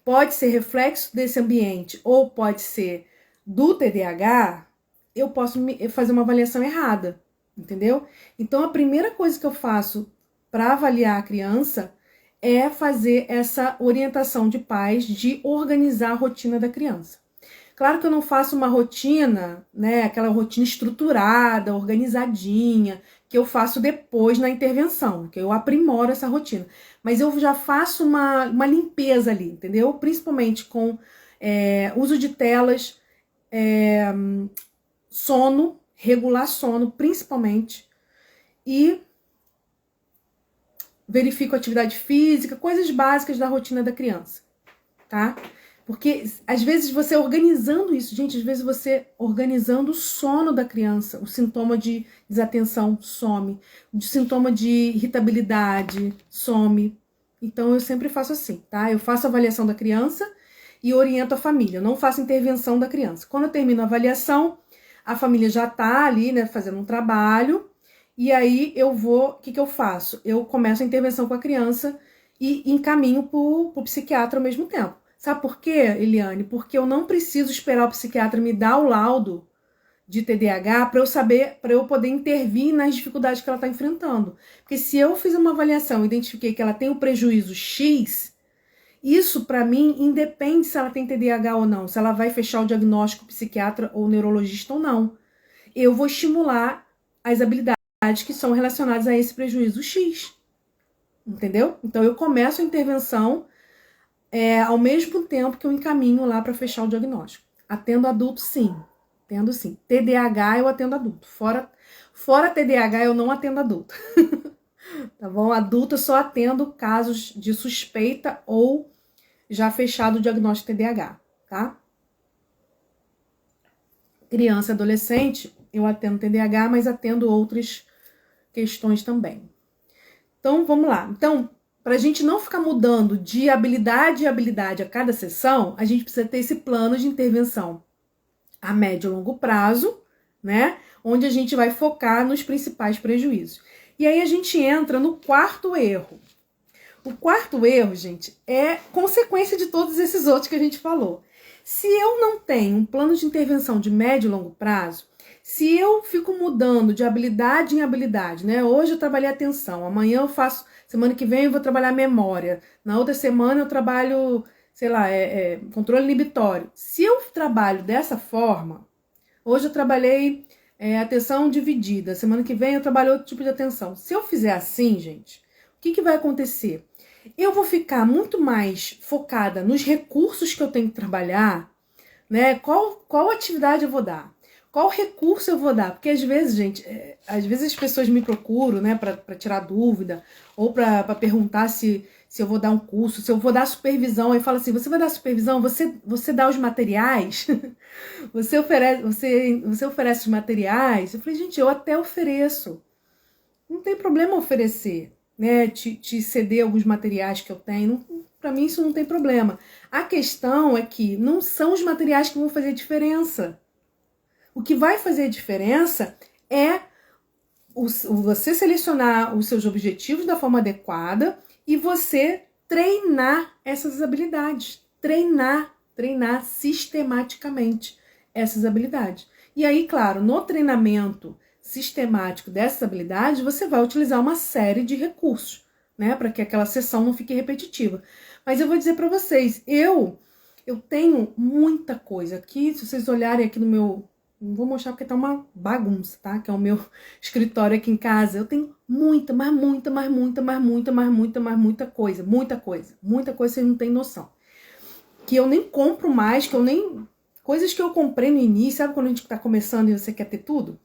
pode ser reflexo desse ambiente ou pode ser do TDAH, eu posso fazer uma avaliação errada, entendeu? Então, a primeira coisa que eu faço para avaliar a criança é fazer essa orientação de pais de organizar a rotina da criança. Claro que eu não faço uma rotina, né, aquela rotina estruturada, organizadinha, que eu faço depois na intervenção, que eu aprimoro essa rotina. Mas eu já faço uma limpeza ali, entendeu? Principalmente com uso de telas, sono, regular sono, principalmente, e verifico atividade física, coisas básicas da rotina da criança, tá? Porque, às vezes, você organizando isso, gente, às vezes você organizando o sono da criança, o sintoma de desatenção some, o sintoma de irritabilidade some. Então, eu sempre faço assim, tá? Eu faço a avaliação da criança e oriento a família, eu não faço intervenção da criança. Quando eu termino a avaliação, a família já tá ali, né, fazendo um trabalho, e aí o que eu faço? Eu começo a intervenção com a criança e encaminho pro psiquiatra ao mesmo tempo. Sabe por quê, Eliane? Porque eu não preciso esperar o psiquiatra me dar o laudo de TDAH para eu poder intervir nas dificuldades que ela está enfrentando. Porque se eu fiz uma avaliação e identifiquei que ela tem o prejuízo X, isso para mim independe se ela tem TDAH ou não, se ela vai fechar o diagnóstico psiquiatra ou neurologista ou não. Eu vou estimular as habilidades que são relacionadas a esse prejuízo X. Entendeu? Então eu começo a intervenção ao mesmo tempo que eu encaminho lá para fechar o diagnóstico. Atendo adulto, sim. Atendo sim. TDAH eu atendo adulto. Fora TDAH eu não atendo adulto. Tá bom? Adulto eu só atendo casos de suspeita ou já fechado o diagnóstico TDAH, tá? Criança e adolescente, eu atendo TDAH, mas atendo outras questões também. Então, vamos lá. Então, para a gente não ficar mudando de habilidade em habilidade a cada sessão, a gente precisa ter esse plano de intervenção a médio e longo prazo, né? Onde a gente vai focar nos principais prejuízos. E aí a gente entra no quarto erro. O quarto erro, gente, é consequência de todos esses outros que a gente falou. Se eu não tenho um plano de intervenção de médio e longo prazo, se eu fico mudando de habilidade em habilidade, né? Hoje eu trabalhei atenção, amanhã eu faço, semana que vem eu vou trabalhar memória, na outra semana eu trabalho, sei lá, controle inibitório. Se eu trabalho dessa forma, hoje eu trabalhei atenção dividida, semana que vem eu trabalho outro tipo de atenção. Se eu fizer assim, gente, o que vai acontecer? Eu vou ficar muito mais focada nos recursos que eu tenho que trabalhar, né? Qual atividade eu vou dar? Qual recurso eu vou dar? Porque às vezes, gente, às vezes as pessoas me procuram, né, para tirar dúvida, ou para perguntar se eu vou dar um curso, se eu vou dar supervisão. Aí fala assim: você vai dar supervisão? Você dá os materiais? você oferece os materiais? Eu falei: gente, eu até ofereço. Não tem problema oferecer, né? Te ceder alguns materiais que eu tenho. Para mim isso não tem problema. A questão é que não são os materiais que vão fazer diferença. O que vai fazer diferença é você selecionar os seus objetivos da forma adequada e você treinar essas habilidades. Treinar sistematicamente essas habilidades. E aí, claro, no treinamento sistemático dessas habilidades, você vai utilizar uma série de recursos, né, para que aquela sessão não fique repetitiva. Mas eu vou dizer para vocês, eu tenho muita coisa aqui, se vocês olharem aqui no meu, não vou mostrar porque tá uma bagunça, tá? Que é o meu escritório aqui em casa. Eu tenho muita coisa. Muita coisa, vocês não têm noção. Que eu nem compro mais, coisas que eu comprei no início, sabe quando a gente tá começando e você quer ter tudo?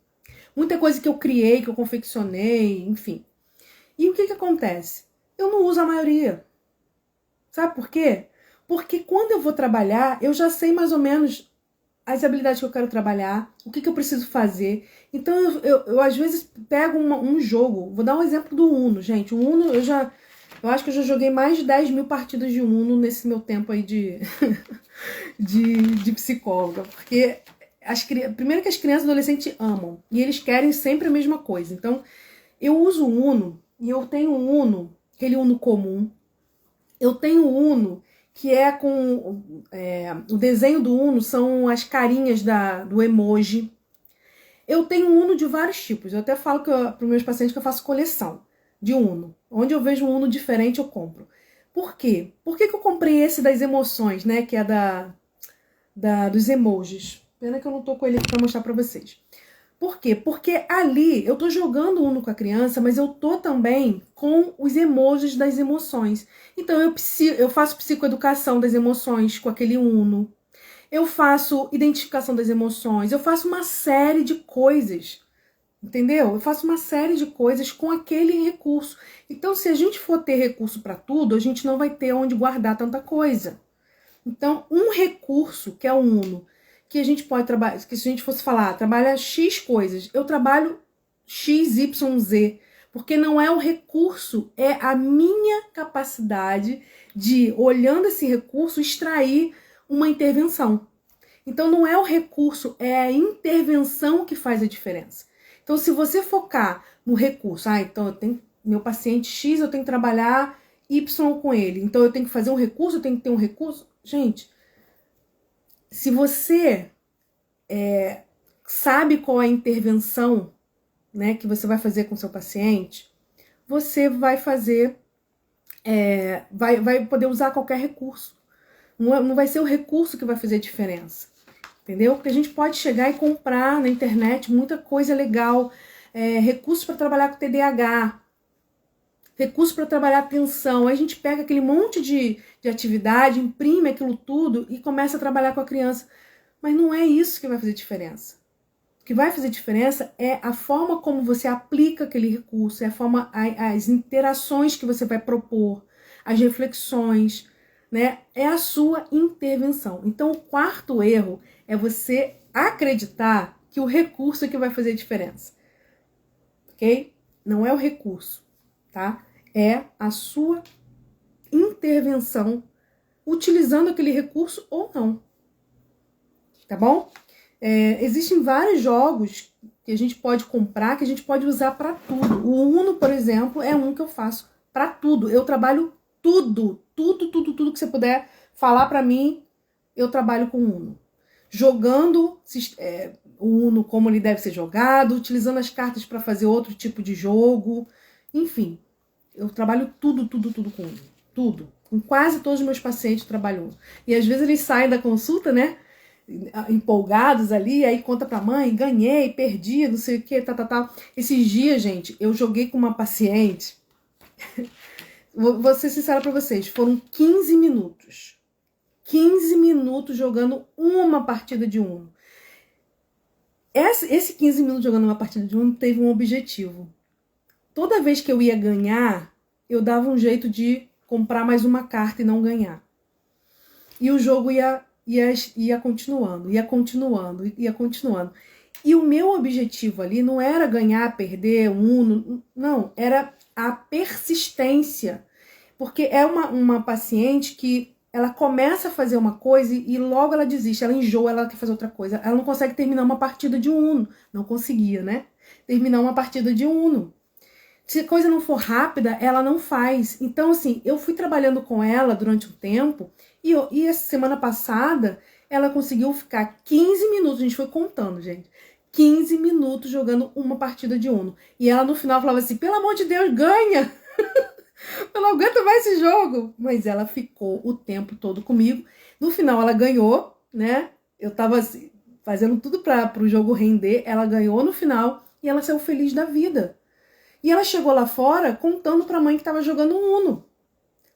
Muita coisa que eu criei, que eu confeccionei, enfim. E o que acontece? Eu não uso a maioria. Sabe por quê? Porque quando eu vou trabalhar, eu já sei mais ou menos as habilidades que eu quero trabalhar, o que eu preciso fazer. Então, eu às vezes pego um jogo, vou dar um exemplo do Uno, gente. O Uno, eu acho que eu já joguei mais de 10 mil partidas de Uno nesse meu tempo aí de psicóloga, porque primeiro que as crianças e adolescentes amam, e eles querem sempre a mesma coisa. Então, eu uso o Uno, e eu tenho um Uno, aquele Uno comum. Eu tenho o Uno, que é com... o desenho do Uno são as carinhas do emoji. Eu tenho um Uno de vários tipos. Eu até falo para os meus pacientes que eu faço coleção de Uno. Onde eu vejo um Uno diferente, eu compro. Por quê? Por que eu comprei esse das emoções, né? Que é dos emojis. Pena que eu não tô com ele aqui para mostrar para vocês. Por quê? Porque ali eu tô jogando Uno com a criança, mas eu tô também com os emojis das emoções. Então eu faço psicoeducação das emoções com aquele Uno. Eu faço identificação das emoções. Eu faço uma série de coisas. Entendeu? Eu faço uma série de coisas com aquele recurso. Então, se a gente for ter recurso para tudo, a gente não vai ter onde guardar tanta coisa. Então, um recurso, que é o Uno, que a gente pode trabalhar, que se a gente fosse falar, trabalha X coisas, eu trabalho X, Y, Z, porque não é o recurso, é a minha capacidade de, olhando esse recurso, extrair uma intervenção. Então, não é o recurso, é a intervenção que faz a diferença. Então, se você focar no recurso, então eu tenho meu paciente X, eu tenho que trabalhar Y com ele, então eu tenho que fazer um recurso, eu tenho que ter um recurso. Gente, se você sabe qual é a intervenção, né, que você vai fazer com o seu paciente, você vai fazer, vai poder usar qualquer recurso. Não vai ser o recurso que vai fazer a diferença, entendeu? Porque a gente pode chegar e comprar na internet muita coisa legal, recursos para trabalhar com TDAH, recursos para trabalhar atenção. Aí a gente pega aquele monte de atividade, imprime aquilo tudo e começa a trabalhar com a criança. Mas não é isso que vai fazer diferença. O que vai fazer diferença é a forma como você aplica aquele recurso, é a forma, as interações que você vai propor, as reflexões, né? É a sua intervenção. Então, o quarto erro é você acreditar que o recurso é que vai fazer a diferença. Ok? Não é o recurso, tá? É a sua intervenção utilizando aquele recurso ou não. Tá bom? Existem vários jogos que a gente pode comprar, que a gente pode usar para tudo. O Uno, por exemplo, é um que eu faço para tudo. Eu trabalho tudo que você puder falar para mim, eu trabalho com o Uno. Jogando o Uno como ele deve ser jogado, utilizando as cartas para fazer outro tipo de jogo. Enfim, eu trabalho tudo com Uno. Tudo. Com quase todos os meus pacientes trabalham. E às vezes eles saem da consulta, né? Empolgados ali, aí conta pra mãe, ganhei, perdi, não sei o que, tal. Esses dias, gente, eu joguei com uma paciente, vou ser sincera pra vocês, foram 15 minutos. 15 minutos jogando uma partida de Uno. Esse 15 minutos jogando uma partida de Uno teve um objetivo. Toda vez que eu ia ganhar, eu dava um jeito de comprar mais uma carta e não ganhar. E o jogo ia continuando. E o meu objetivo ali não era ganhar, perder, Uno, não, era a persistência. Porque é uma paciente que ela começa a fazer uma coisa e logo ela desiste, ela enjoa, ela quer fazer outra coisa. Ela não consegue terminar uma partida de Uno. Não conseguia, né? Terminar uma partida de Uno. Se a coisa não for rápida, ela não faz. Então, assim, eu fui trabalhando com ela durante um tempo e essa semana passada ela conseguiu ficar 15 minutos, a gente foi contando, gente, 15 minutos jogando uma partida de Uno. E ela no final falava assim, pelo amor de Deus, ganha! Eu não aguento mais esse jogo. Mas ela ficou o tempo todo comigo. No final ela ganhou, né? Eu tava assim, fazendo tudo para o jogo render. Ela ganhou no final e ela saiu feliz da vida. E ela chegou lá fora contando para a mãe que estava jogando Uno.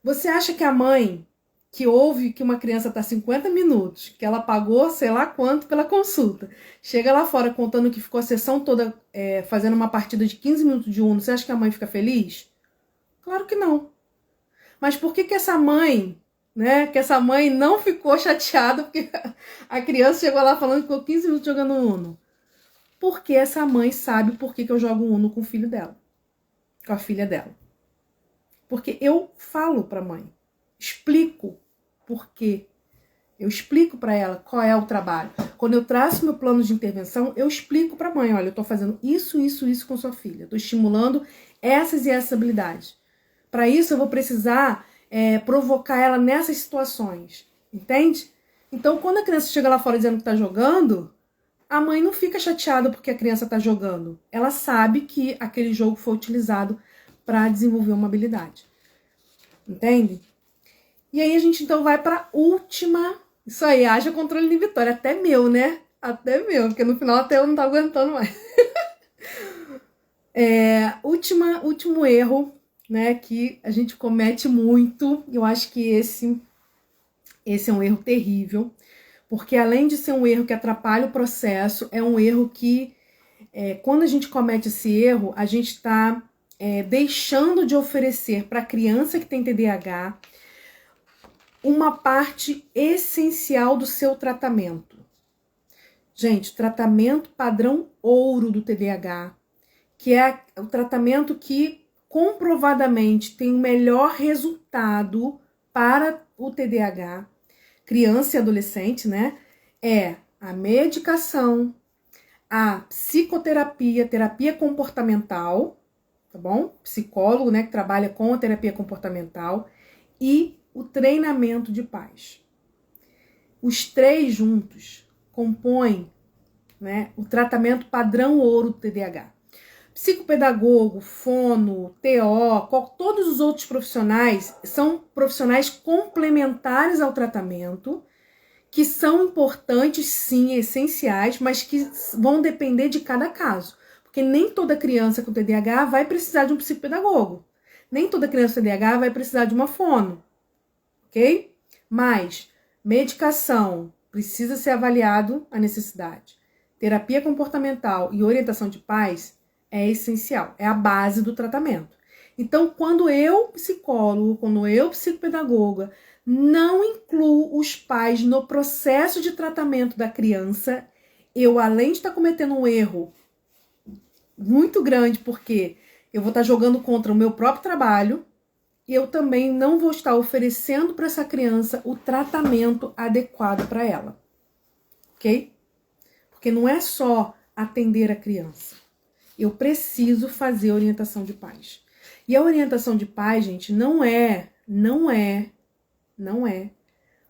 Você acha que a mãe que ouve que uma criança está 50 minutos, que ela pagou sei lá quanto pela consulta, chega lá fora contando que ficou a sessão toda fazendo uma partida de 15 minutos de Uno, você acha que a mãe fica feliz? Claro que não. Mas por que essa mãe né? Que essa mãe não ficou chateada porque a criança chegou lá falando que ficou 15 minutos jogando Uno. Porque essa mãe sabe por que eu jogo Uno com o filho dela, com a filha dela. Porque eu falo para a mãe, explico por quê. Eu explico para ela qual é o trabalho. Quando eu traço meu plano de intervenção, eu explico para a mãe, olha, eu estou fazendo isso com sua filha. Estou estimulando essas e essas habilidades. Para isso, eu vou precisar provocar ela nessas situações. Entende? Então, quando a criança chega lá fora dizendo que está jogando, a mãe não fica chateada porque a criança está jogando. Ela sabe que aquele jogo foi utilizado para desenvolver uma habilidade. Entende? E aí a gente então vai para a última. Isso aí, haja controle inibitório. Até meu, né? Até meu, porque no final até eu não tô aguentando mais. Último erro, né, que a gente comete muito. Eu acho que esse é um erro terrível. Porque além de ser um erro que atrapalha o processo, é um erro que, quando a gente comete esse erro, a gente está deixando de oferecer para a criança que tem TDAH uma parte essencial do seu tratamento. Gente, tratamento padrão ouro do TDAH, que é o tratamento que comprovadamente tem o melhor resultado para o TDAH, criança e adolescente, né? É a medicação, a psicoterapia, terapia comportamental, tá bom? Psicólogo, né, que trabalha com a terapia comportamental, e o treinamento de pais. Os três juntos compõem, né, o tratamento padrão ouro do TDAH. Psicopedagogo, fono, TO, todos os outros profissionais são profissionais complementares ao tratamento, que são importantes, sim, essenciais, mas que vão depender de cada caso. Porque nem toda criança com TDAH vai precisar de um psicopedagogo. Nem toda criança com TDAH vai precisar de uma fono. Ok? Mas medicação, precisa ser avaliado a necessidade. Terapia comportamental e orientação de pais é essencial, é a base do tratamento. Então, quando eu, psicólogo, quando eu, psicopedagoga, não incluo os pais no processo de tratamento da criança, eu, além de estar cometendo um erro muito grande, porque eu vou estar jogando contra o meu próprio trabalho, e eu também não vou estar oferecendo para essa criança o tratamento adequado para ela. Ok? Porque não é só atender a criança. Eu preciso fazer orientação de pais. E a orientação de pais, gente, não é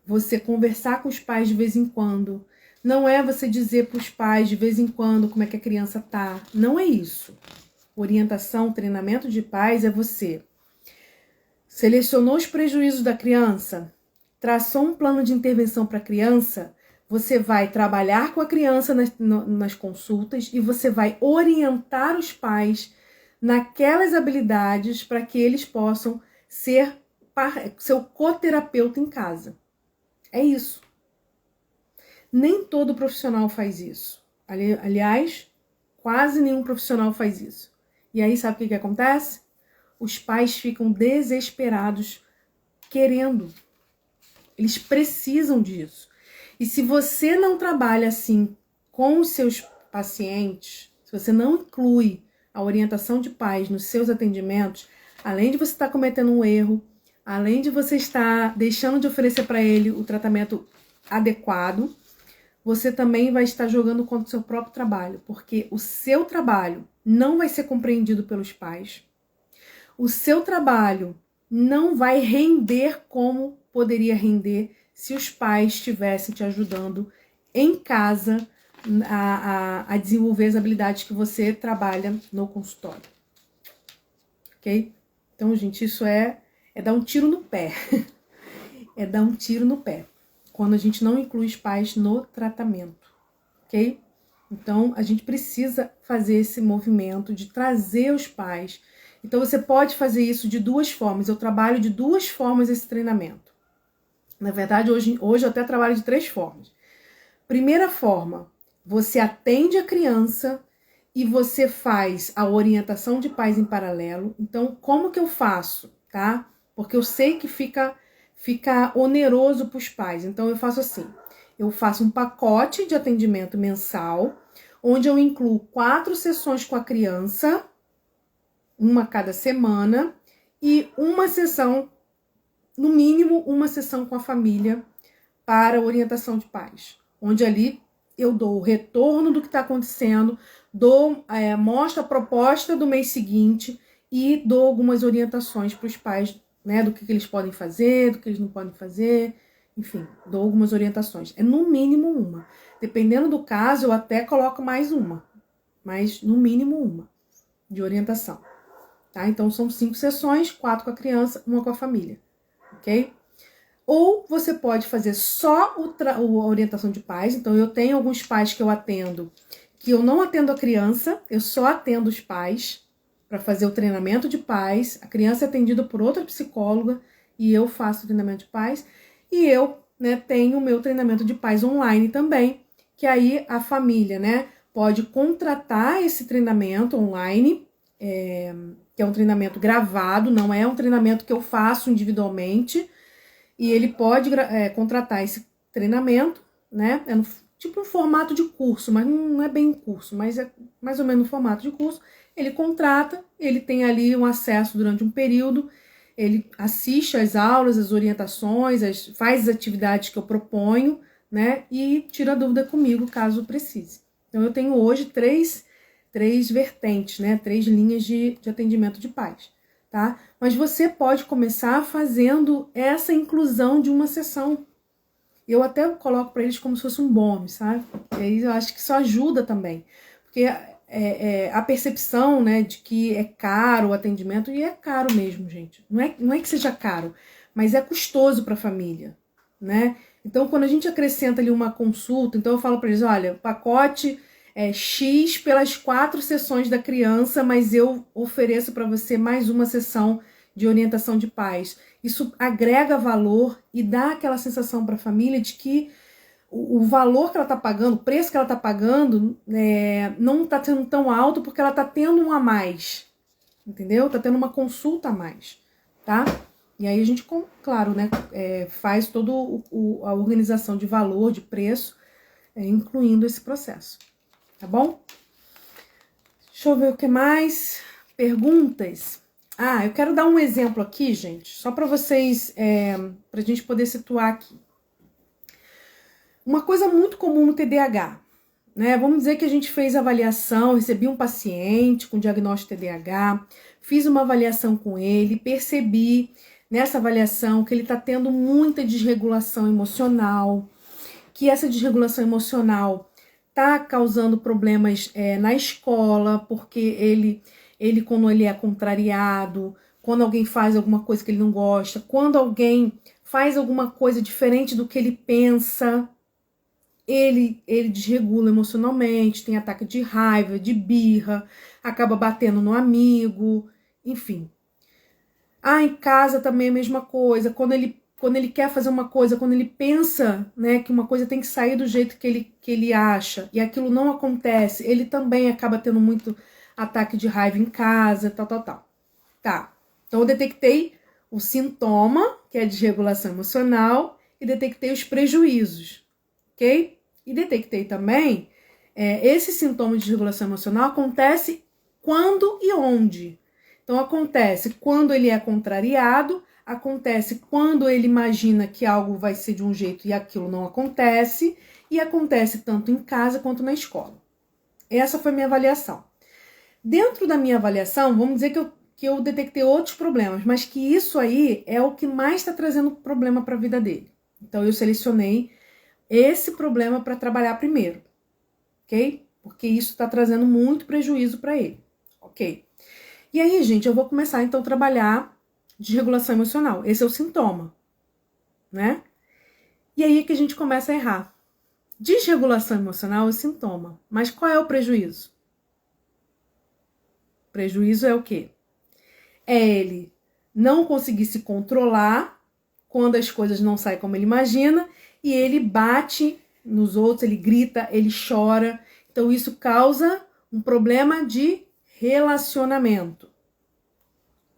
você conversar com os pais de vez em quando. Não é você dizer para os pais de vez em quando como é que a criança tá. Não é isso. Orientação, treinamento de pais é você selecionou os prejuízos da criança, traçou um plano de intervenção para a criança, você vai trabalhar com a criança nas consultas e você vai orientar os pais naquelas habilidades para que eles possam ser seu coterapeuta em casa. É isso. Nem todo profissional faz isso. Aliás, quase nenhum profissional faz isso. E aí, sabe o que acontece? Os pais ficam desesperados querendo. Eles precisam disso. E se você não trabalha assim com os seus pacientes, se você não inclui a orientação de pais nos seus atendimentos, além de você estar cometendo um erro, além de você estar deixando de oferecer para ele o tratamento adequado, você também vai estar jogando contra o seu próprio trabalho, porque o seu trabalho não vai ser compreendido pelos pais. O seu trabalho não vai render como poderia render se os pais estivessem te ajudando em casa a desenvolver as habilidades que você trabalha no consultório. Ok? Então, gente, isso é dar um tiro no pé. É dar um tiro no pé. Quando a gente não inclui os pais no tratamento. Ok? Então, a gente precisa fazer esse movimento de trazer os pais. Então, você pode fazer isso de duas formas. Eu trabalho de duas formas esse treinamento. Na verdade, hoje eu até trabalho de 3 formas. Primeira forma, você atende a criança e você faz a orientação de pais em paralelo. Então, como que eu faço, tá? Porque eu sei que fica fica oneroso para os pais. Então eu faço assim, eu faço um pacote de atendimento mensal, onde eu incluo 4 sessões com a criança, uma cada semana, e uma sessão, no mínimo, uma sessão com a família para orientação de pais, onde ali eu dou o retorno do que está acontecendo, mostro a proposta do mês seguinte e dou algumas orientações para os pais, né, do que eles podem fazer, do que eles não podem fazer, enfim, dou algumas orientações. É no mínimo uma. Dependendo do caso, eu até coloco mais uma, mas no mínimo uma de orientação. Tá? Então são 5 sessões, 4 com a criança, uma com a família, ok? Ou você pode fazer só a orientação de pais. Então, eu tenho alguns pais que eu atendo, que eu não atendo a criança, eu só atendo os pais para fazer o treinamento de pais. A criança é atendida por outra psicóloga e eu faço o treinamento de pais. E eu, né, tenho o meu treinamento de pais online também, que aí a família, né, pode contratar esse treinamento online, que é um treinamento gravado, não é um treinamento que eu faço individualmente. E ele pode contratar esse treinamento, né? É tipo um formato de curso, mas não é bem um curso, mas é mais ou menos um formato de curso. Ele contrata, ele tem ali um acesso durante um período, ele assiste às aulas, às orientações, faz as atividades que eu proponho, né? E tira dúvida comigo, caso precise. Então, eu tenho hoje três vertentes, né? 3 linhas de atendimento de pais. Tá? Mas você pode começar fazendo essa inclusão de uma sessão. Eu até coloco para eles como se fosse um bônus, sabe? E aí eu acho que isso ajuda também. Porque a percepção, né, de que é caro o atendimento, e é caro mesmo, gente. Não é que seja caro, mas é custoso para a família, né? Então, quando a gente acrescenta ali uma consulta, então eu falo para eles, olha, o pacote X pelas 4 sessões da criança, mas eu ofereço para você mais uma sessão de orientação de pais. Isso agrega valor e dá aquela sensação para a família de que o valor que ela está pagando, o preço que ela está pagando, não está sendo tão alto porque ela está tendo um a mais, entendeu? Está tendo uma consulta a mais, tá? E aí a gente, claro, né, faz toda a organização de valor, de preço, incluindo esse processo. Tá bom? Deixa eu ver o que mais. Perguntas. Eu quero dar um exemplo aqui, gente, só para vocês, pra gente poder situar aqui. Uma coisa muito comum no TDAH, né? Vamos dizer que a gente fez avaliação, recebi um paciente com diagnóstico de TDAH, fiz uma avaliação com ele, percebi nessa avaliação que ele tá tendo muita desregulação emocional, que essa desregulação emocional tá causando problemas na escola, porque ele quando ele é contrariado, quando alguém faz alguma coisa que ele não gosta, quando alguém faz alguma coisa diferente do que ele pensa, ele desregula emocionalmente, tem ataque de raiva, de birra, acaba batendo no amigo, enfim. Em casa também é a mesma coisa, quando ele quer fazer uma coisa, quando ele pensa, né, que uma coisa tem que sair do jeito que ele acha e aquilo não acontece, ele também acaba tendo muito ataque de raiva em casa, tal. Tá, então eu detectei o sintoma, que é a desregulação emocional, e detectei os prejuízos, ok? E detectei também, esse sintoma de desregulação emocional acontece quando e onde. Então acontece quando ele é contrariado, acontece quando ele imagina que algo vai ser de um jeito e aquilo não acontece, e acontece tanto em casa quanto na escola. Essa foi a minha avaliação. Dentro da minha avaliação, vamos dizer que eu detectei outros problemas, mas que isso aí é o que mais está trazendo problema para a vida dele. Então eu selecionei esse problema para trabalhar primeiro, ok? Porque isso está trazendo muito prejuízo para ele, ok? E aí, gente, eu vou começar então a trabalhar desregulação emocional. Esse é o sintoma, né? E aí que a gente começa a errar. Desregulação emocional é o sintoma, mas qual é o prejuízo? O prejuízo é o quê? É ele não conseguir se controlar quando as coisas não saem como ele imagina e ele bate nos outros, ele grita, ele chora. Então isso causa um problema de relacionamento.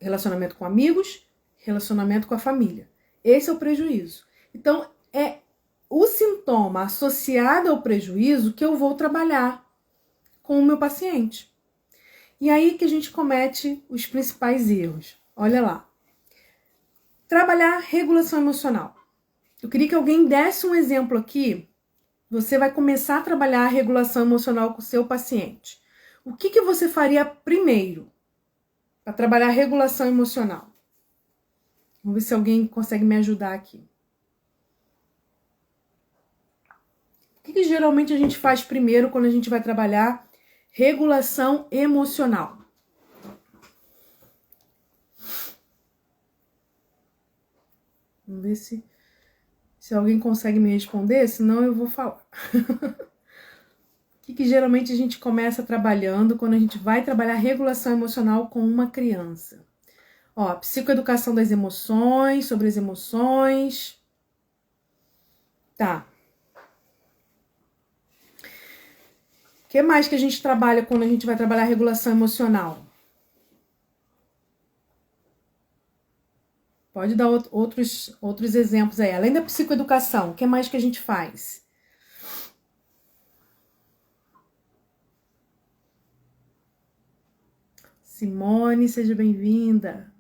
Relacionamento com amigos, relacionamento com a família. Esse é o prejuízo. Então, é o sintoma associado ao prejuízo que eu vou trabalhar com o meu paciente. E aí que a gente comete os principais erros. Olha lá. Trabalhar regulação emocional. Eu queria que alguém desse um exemplo aqui. Você vai começar a trabalhar a regulação emocional com o seu paciente. O que você faria primeiro para trabalhar a regulação emocional? Vamos ver se alguém consegue me ajudar aqui. O que geralmente a gente faz primeiro quando a gente vai trabalhar regulação emocional? Vamos ver se alguém consegue me responder, senão eu vou falar. O que geralmente a gente começa trabalhando quando a gente vai trabalhar regulação emocional com uma criança? Ó, psicoeducação das emoções, sobre as emoções. Tá. O que mais que a gente trabalha quando a gente vai trabalhar regulação emocional? Pode dar outros exemplos aí. Além da psicoeducação, o que mais que a gente faz? Simone, seja bem-vinda.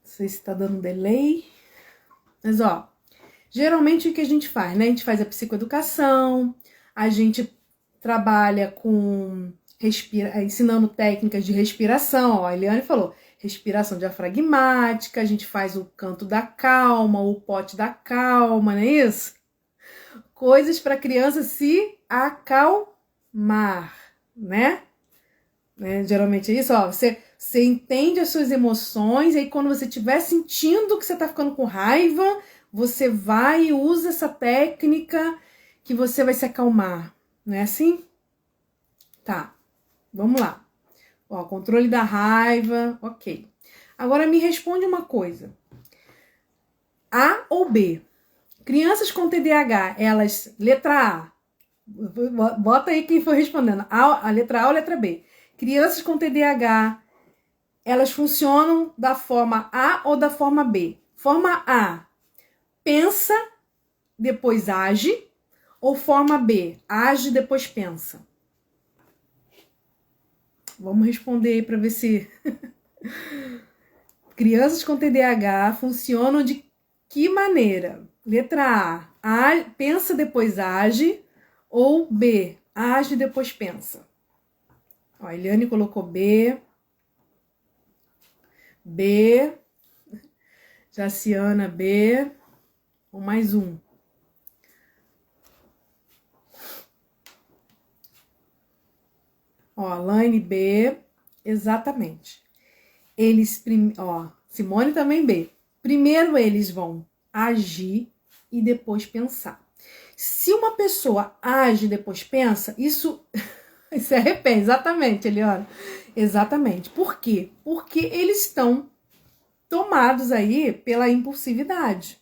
Não sei se tá dando delay. Mas, ó, geralmente o que a gente faz, né? A gente faz a psicoeducação, a gente trabalha com ensinando técnicas de respiração. Ó, a Eliane falou, respiração diafragmática, a gente faz o canto da calma, o pote da calma, não é isso? Coisas para a criança se acalmar, né? Geralmente é isso, ó, você entende as suas emoções, e aí quando você estiver sentindo que você tá ficando com raiva, você vai e usa essa técnica que você vai se acalmar, não é assim? Tá, vamos lá. Ó, controle da raiva, ok. Agora me responde uma coisa. A ou B? Crianças com TDAH, elas, letra A, bota aí quem for respondendo, a letra A ou a letra B? Crianças com TDAH, elas funcionam da forma A ou da forma B? Forma A, pensa, depois age, ou forma B, age, depois pensa? Vamos responder aí para ver se... Crianças com TDAH funcionam de que maneira? Letra A, pensa, depois age, ou B, age, depois pensa? Ó, a Eliane colocou B. B. Jaciana, B. Ou mais um. Ó, Laine, B. Exatamente. Eles, ó, Simone também B. Primeiro eles vão agir e depois pensar. Se uma pessoa age e depois pensa, isso se arrepende. Exatamente, Eliana. Exatamente. Por quê? Porque eles estão tomados aí pela impulsividade,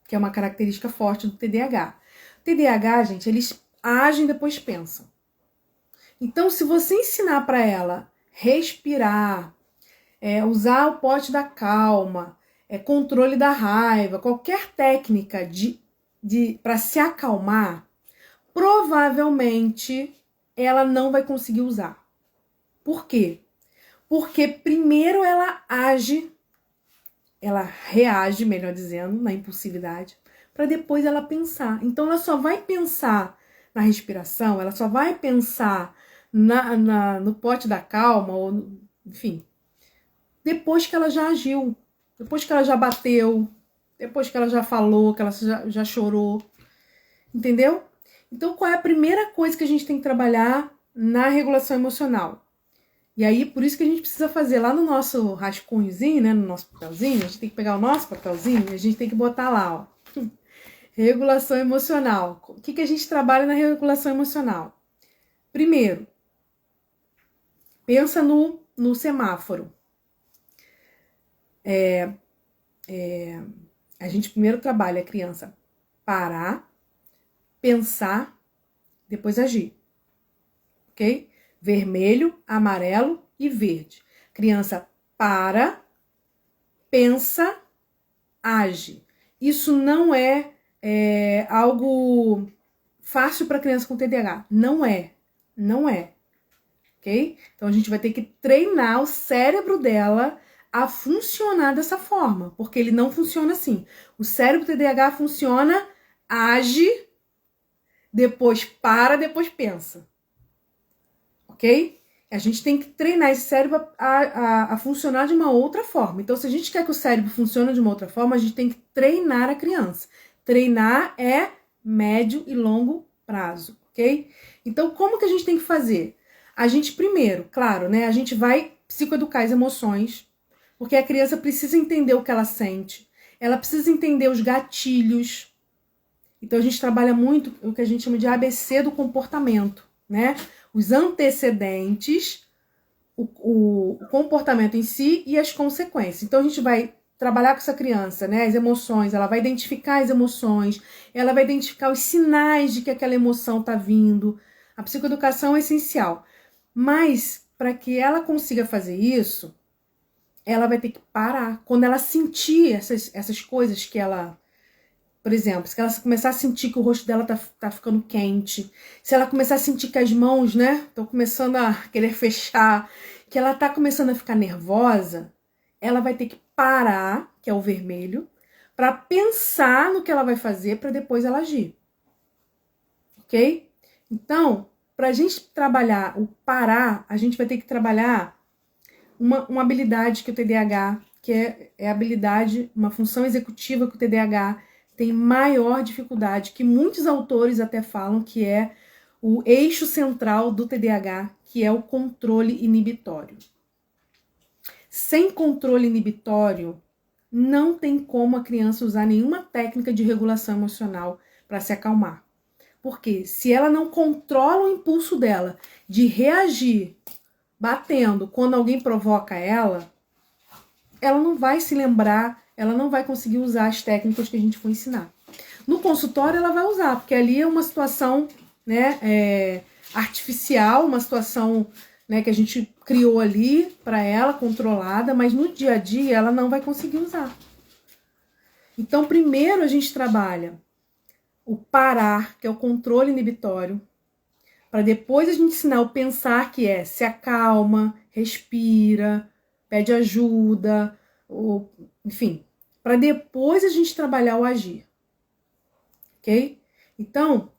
que é uma característica forte do TDAH. TDAH, gente, eles agem e depois pensam. Então, se você ensinar para ela respirar, usar o pote da calma, controle da raiva, qualquer técnica para se acalmar, provavelmente ela não vai conseguir usar. Por quê? Porque primeiro ela reage, melhor dizendo, na impulsividade, para depois ela pensar. Então ela só vai pensar na respiração, ela só vai pensar no pote da calma, ou enfim, depois que ela já agiu, depois que ela já bateu, depois que ela já falou, que ela já chorou, entendeu? Então qual é a primeira coisa que a gente tem que trabalhar na regulação emocional? E aí, por isso que a gente precisa fazer lá no nosso rascunhozinho, né, no nosso papelzinho, a gente tem que pegar o nosso papelzinho e a gente tem que botar lá, ó, regulação emocional. O que a gente trabalha na regulação emocional? Primeiro, pensa no semáforo. A gente primeiro trabalha a criança parar, pensar, depois agir, ok? Vermelho, amarelo e verde. Criança para, pensa, age. Isso não é algo fácil para criança com TDAH. Não é. Não é. Ok? Então a gente vai ter que treinar o cérebro dela a funcionar dessa forma, porque ele não funciona assim. O cérebro TDAH funciona, age, depois para, depois pensa. Ok? A gente tem que treinar esse cérebro a funcionar de uma outra forma. Então, se a gente quer que o cérebro funcione de uma outra forma, a gente tem que treinar a criança. Treinar é médio e longo prazo, ok? Então, como que a gente tem que fazer? A gente primeiro, claro, né? A gente vai psicoeducar as emoções, porque a criança precisa entender o que ela sente, ela precisa entender os gatilhos. Então, a gente trabalha muito o que a gente chama de ABC do comportamento, né? Os antecedentes, o comportamento em si e as consequências. Então, a gente vai trabalhar com essa criança, né? As emoções, ela vai identificar as emoções, ela vai identificar os sinais de que aquela emoção está vindo. A psicoeducação é essencial. Mas, para que ela consiga fazer isso, ela vai ter que parar. Quando ela sentir essas coisas que ela... Por exemplo, se ela começar a sentir que o rosto dela tá ficando quente, se ela começar a sentir que as mãos, né, estão começando a querer fechar, que ela tá começando a ficar nervosa, ela vai ter que parar, que é o vermelho, para pensar no que ela vai fazer para depois ela agir. Ok? Então, para a gente trabalhar o parar, a gente vai ter que trabalhar uma habilidade que o TDAH, que é a habilidade, uma função executiva que o TDAH tem maior dificuldade, que muitos autores até falam que é o eixo central do TDAH, que é o controle inibitório. Sem controle inibitório, não tem como a criança usar nenhuma técnica de regulação emocional para se acalmar. Porque se ela não controla o impulso dela de reagir batendo quando alguém provoca ela não vai se lembrar, ela não vai conseguir usar as técnicas que a gente for ensinar. No consultório ela vai usar, porque ali é uma situação, né, artificial, uma situação, né, que a gente criou ali para ela, controlada, mas no dia a dia ela não vai conseguir usar. Então, primeiro a gente trabalha o parar, que é o controle inibitório, para depois a gente ensinar o pensar, que é se acalma, respira, pede ajuda, ou, enfim, para depois a gente trabalhar o agir. Ok? Então,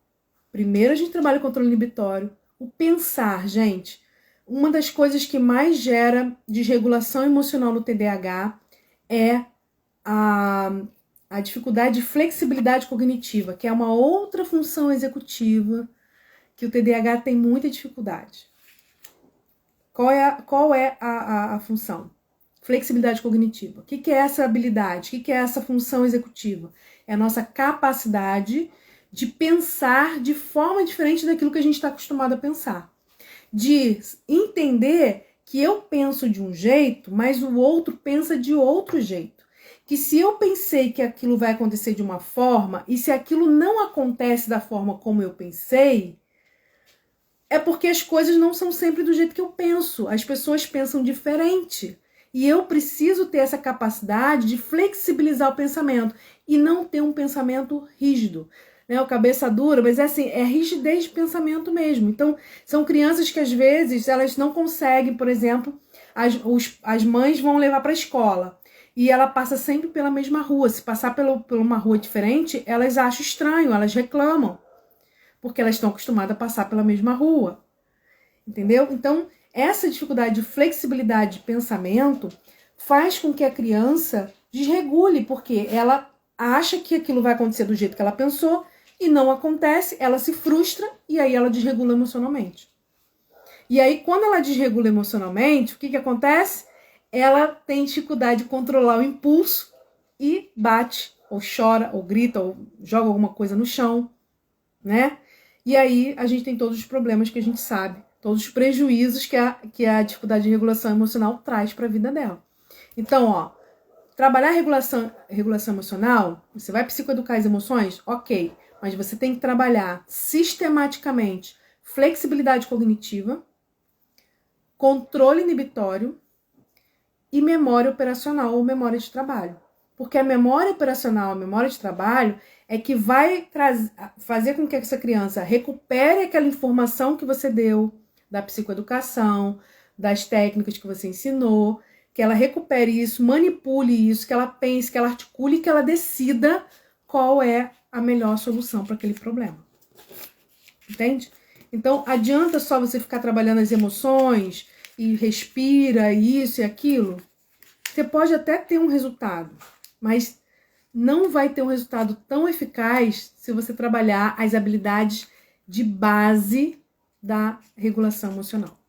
primeiro a gente trabalha o controle inibitório, o pensar, gente. Uma das coisas que mais gera desregulação emocional no TDAH é a dificuldade de flexibilidade cognitiva, que é uma outra função executiva que o TDAH tem muita dificuldade. Qual é a função? Flexibilidade cognitiva. O que é essa habilidade? O que é essa função executiva? É a nossa capacidade de pensar de forma diferente daquilo que a gente está acostumado a pensar. De entender que eu penso de um jeito, mas o outro pensa de outro jeito. Que se eu pensei que aquilo vai acontecer de uma forma, e se aquilo não acontece da forma como eu pensei, é porque as coisas não são sempre do jeito que eu penso. As pessoas pensam diferente. E eu preciso ter essa capacidade de flexibilizar o pensamento e não ter um pensamento rígido, né? O cabeça dura, mas é assim, é rigidez de pensamento mesmo. Então, são crianças que às vezes elas não conseguem, por exemplo, as mães vão levar para a escola e ela passa sempre pela mesma rua. Se passar por uma rua diferente, elas acham estranho, elas reclamam, porque elas estão acostumadas a passar pela mesma rua. Entendeu? Então, essa dificuldade de flexibilidade de pensamento faz com que a criança desregule, porque ela acha que aquilo vai acontecer do jeito que ela pensou e não acontece, ela se frustra e aí ela desregula emocionalmente. E aí, quando ela desregula emocionalmente, o que acontece? Ela tem dificuldade de controlar o impulso e bate, ou chora, ou grita, ou joga alguma coisa no chão, né? E aí a gente tem todos os problemas que a gente sabe, todos os prejuízos que a dificuldade de regulação emocional traz para a vida dela. Então, ó, trabalhar regulação emocional, você vai psicoeducar as emoções? Ok, mas você tem que trabalhar sistematicamente flexibilidade cognitiva, controle inibitório e memória operacional ou memória de trabalho. Porque a memória operacional, a memória de trabalho, é que vai fazer com que essa criança recupere aquela informação que você deu da psicoeducação, das técnicas que você ensinou, que ela recupere isso, manipule isso, que ela pense, que ela articule, que ela decida qual é a melhor solução para aquele problema. Entende? Então, adianta só você ficar trabalhando as emoções e respira isso e aquilo? Você pode até ter um resultado, mas não vai ter um resultado tão eficaz se você trabalhar as habilidades de base da regulação emocional,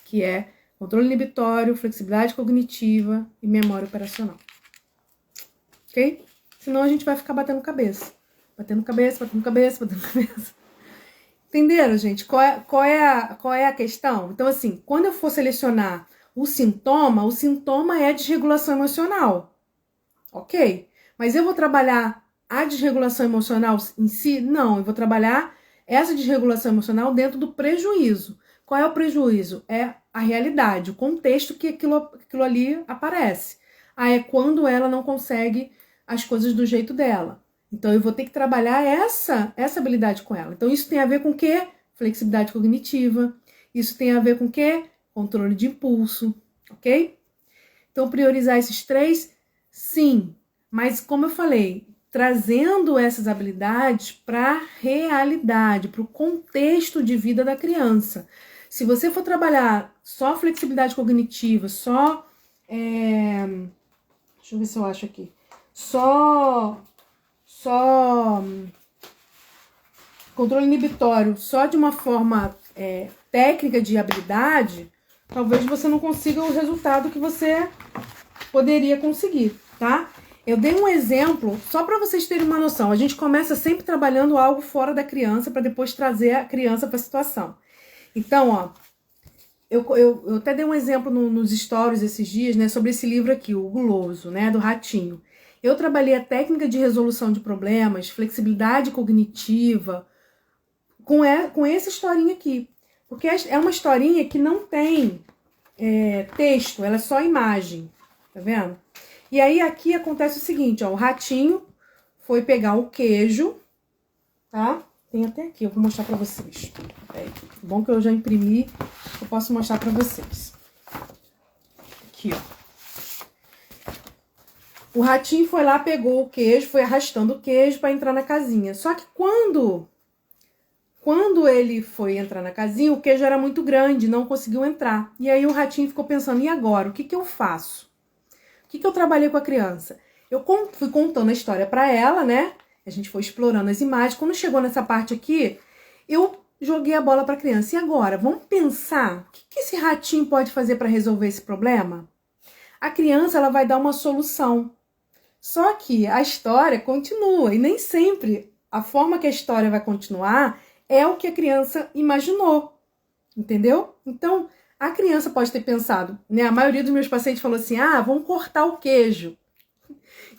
que é controle inibitório, flexibilidade cognitiva e memória operacional. Ok? Senão a gente vai ficar batendo cabeça. Batendo cabeça, batendo cabeça, batendo cabeça. Entenderam, gente? Qual é a questão? Então, assim, quando eu for selecionar o sintoma é desregulação emocional. Ok? Mas eu vou trabalhar a desregulação emocional em si? Não, eu vou trabalhar essa desregulação emocional dentro do prejuízo. Qual é o prejuízo? É a realidade, o contexto que aquilo ali aparece. É quando ela não consegue as coisas do jeito dela. Então, eu vou ter que trabalhar essa habilidade com ela. Então, isso tem a ver com o quê? Flexibilidade cognitiva. Isso tem a ver com o quê? Controle de impulso, ok? Então, priorizar esses 3, sim. Mas, como eu falei, trazendo essas habilidades para a realidade, para o contexto de vida da criança. Se você for trabalhar só flexibilidade cognitiva, só... deixa eu ver se eu acho aqui. Só controle inibitório, só de uma forma técnica de habilidade, talvez você não consiga o resultado que você poderia conseguir, tá? Eu dei um exemplo só para vocês terem uma noção. A gente começa sempre trabalhando algo fora da criança para depois trazer a criança para a situação. Então, ó, eu até dei um exemplo nos stories esses dias, né, sobre esse livro aqui, o Guloso, né, do Ratinho. Eu trabalhei a técnica de resolução de problemas, flexibilidade cognitiva, com essa historinha aqui. Porque é uma historinha que não tem texto, ela é só imagem, tá vendo? E aí aqui acontece o seguinte, ó, o ratinho foi pegar o queijo, tá? Tem até aqui, eu vou mostrar pra vocês. Bom que eu já imprimi, eu posso mostrar pra vocês. Aqui, ó. O ratinho foi lá, pegou o queijo, foi arrastando o queijo para entrar na casinha. Só que quando ele foi entrar na casinha, o queijo era muito grande, não conseguiu entrar. E aí o ratinho ficou pensando, e agora? O que eu faço? O que eu trabalhei com a criança? Eu fui contando a história para ela, né? A gente foi explorando as imagens. Quando chegou nessa parte aqui, eu joguei a bola para a criança. E agora? Vamos pensar, o que esse ratinho pode fazer para resolver esse problema? A criança, ela vai dar uma solução. Só que a história continua e nem sempre a forma que a história vai continuar é o que a criança imaginou, entendeu? Então, a criança pode ter pensado, né? A maioria dos meus pacientes falou assim, vamos cortar o queijo.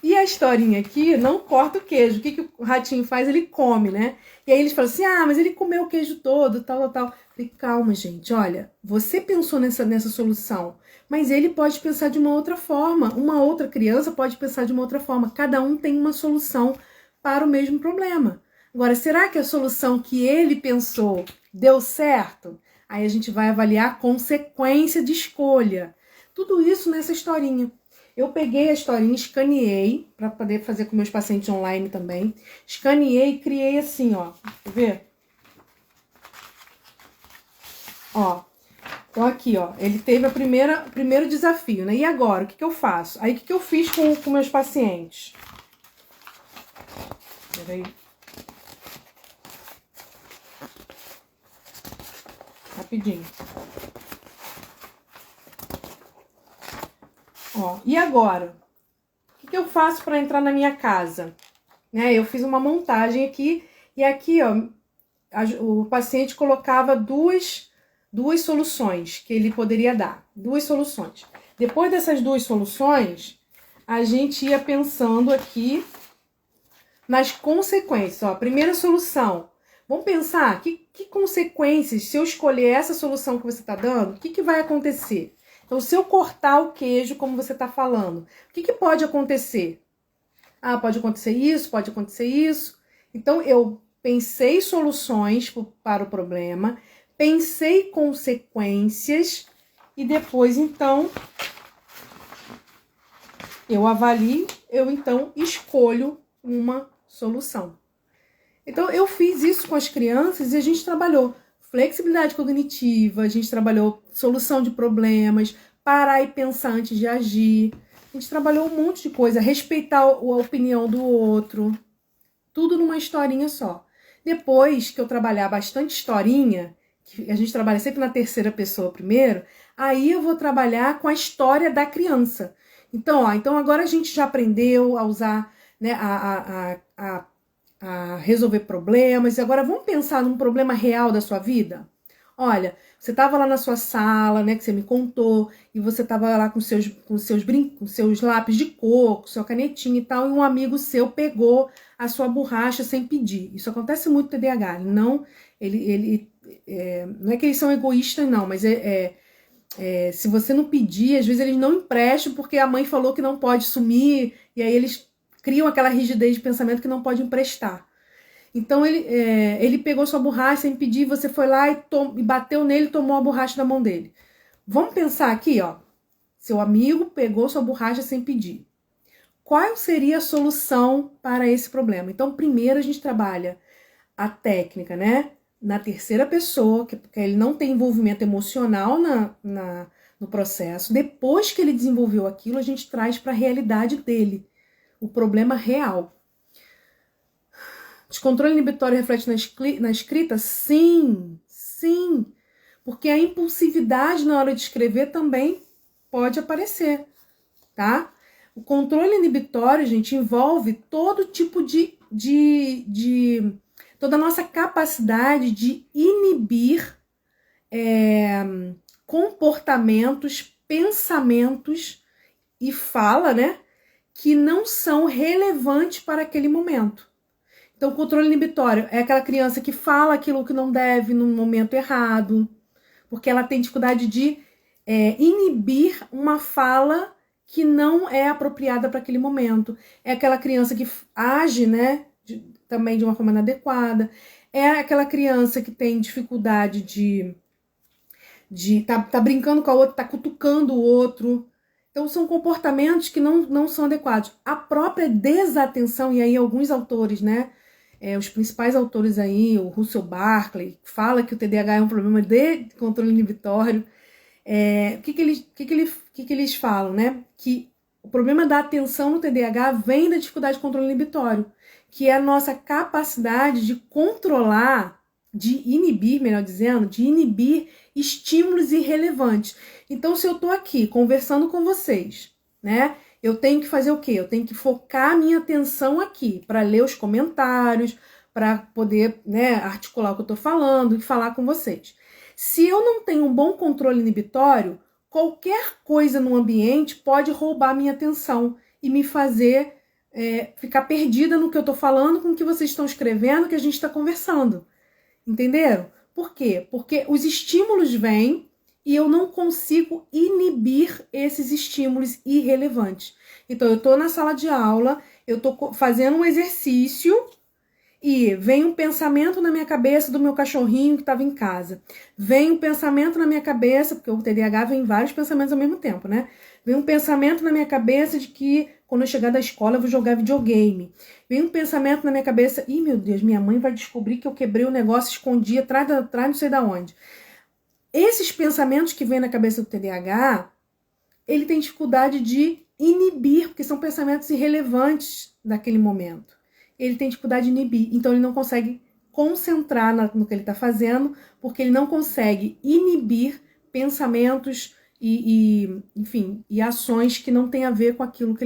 E a historinha aqui não corta o queijo. O que o ratinho faz? Ele come, né? E aí eles falam assim, mas ele comeu o queijo todo, tal. Falei, calma, gente, olha, você pensou nessa solução, mas ele pode pensar de uma outra forma. Uma outra criança pode pensar de uma outra forma. Cada um tem uma solução para o mesmo problema. Agora, será que a solução que ele pensou deu certo? Aí a gente vai avaliar a consequência de escolha. Tudo isso nessa historinha. Eu peguei a historinha, escaneei, para poder fazer com meus pacientes online também. Escaneei e criei assim, ó. Quer ver? Ó. Então aqui, ó. Ele teve o primeiro desafio, né? E agora? O que eu faço? Aí, o que eu fiz com meus pacientes? Peraí. Rapidinho. Ó, e agora? O que eu faço para entrar na minha casa? Né, eu fiz uma montagem aqui, e aqui, ó, o paciente colocava duas soluções que ele poderia dar. 2 soluções. Depois dessas 2 soluções, a gente ia pensando aqui nas consequências. Ó, primeira solução. Vamos pensar, que consequências, se eu escolher essa solução que você está dando, o que vai acontecer? Então, se eu cortar o queijo, como você está falando, o que pode acontecer? Ah, pode acontecer isso, pode acontecer isso. Então, eu pensei soluções para o problema, pensei consequências e depois, então, eu avalio, eu então escolho uma solução. Então, eu fiz isso com as crianças e a gente trabalhou flexibilidade cognitiva, a gente trabalhou solução de problemas, parar e pensar antes de agir. A gente trabalhou um monte de coisa, respeitar a opinião do outro, tudo numa historinha só. Depois que eu trabalhar bastante historinha, que a gente trabalha sempre na terceira pessoa primeiro, aí eu vou trabalhar com a história da criança. Então, então agora a gente já aprendeu a usar, né, a resolver problemas. E agora vamos pensar num problema real da sua vida? Olha, você estava lá na sua sala, né, que você me contou, e você estava lá com seus lápis de cor, sua canetinha e tal, e um amigo seu pegou a sua borracha sem pedir. Isso acontece muito no TDAH. Não, não é que eles são egoístas, não, mas se você não pedir, às vezes eles não emprestam porque a mãe falou que não pode sumir, e aí eles criam aquela rigidez de pensamento que não pode emprestar. Então ele pegou sua borracha sem pedir, você foi lá e bateu nele e tomou a borracha da mão dele. Vamos pensar aqui, ó. Seu amigo pegou sua borracha sem pedir. Qual seria a solução para esse problema? Então, primeiro a gente trabalha a técnica, né? Na terceira pessoa, porque ele não tem envolvimento emocional no processo. Depois que ele desenvolveu aquilo, a gente traz para a realidade dele, o problema real. Descontrole inibitório reflete na escrita? Sim, sim. Porque a impulsividade na hora de escrever também pode aparecer, tá? O controle inibitório, gente, envolve todo tipo toda a nossa capacidade de inibir comportamentos, pensamentos e fala, né? Que não são relevantes para aquele momento. Então, o controle inibitório é aquela criança que fala aquilo que não deve no momento errado, porque ela tem dificuldade de inibir uma fala que não é apropriada para aquele momento. É aquela criança que age, né, também de uma forma inadequada. É aquela criança que tem dificuldade de tá brincando com a outra, tá cutucando o outro. Então, são comportamentos que não são adequados. A própria desatenção, e aí alguns autores, né, os principais autores aí, o Russell Barkley, fala que o TDAH é um problema de controle inibitório. O que eles falam, né? Que o problema da atenção no TDAH vem da dificuldade de controle inibitório, que é a nossa capacidade de controlar, de inibir, melhor dizendo, de inibir estímulos irrelevantes. Então, se eu tô aqui conversando com vocês, né? Eu tenho que fazer o quê? Eu tenho que focar a minha atenção aqui para ler os comentários, para poder, né, articular o que eu tô falando e falar com vocês. Se eu não tenho um bom controle inibitório, qualquer coisa no ambiente pode roubar minha atenção e me fazer ficar perdida no que eu estou falando, com o que vocês estão escrevendo, que a gente está conversando. Entenderam? Por quê? Porque os estímulos vêm e eu não consigo inibir esses estímulos irrelevantes. Então, eu estou na sala de aula, eu estou fazendo um exercício e vem um pensamento na minha cabeça do meu cachorrinho que estava em casa. Vem um pensamento na minha cabeça, porque o TDAH vem vários pensamentos ao mesmo tempo, né? Vem um pensamento na minha cabeça de que quando eu chegar da escola eu vou jogar videogame. Vem um pensamento na minha cabeça, ih, meu Deus, minha mãe vai descobrir que eu quebrei o negócio, escondi atrás não sei da onde. Esses pensamentos que vêm na cabeça do TDAH, ele tem dificuldade de inibir, porque são pensamentos irrelevantes daquele momento. Ele tem dificuldade de inibir, então ele não consegue concentrar no que ele está fazendo, porque ele não consegue inibir pensamentos enfim, e ações que não tem a ver com aquilo que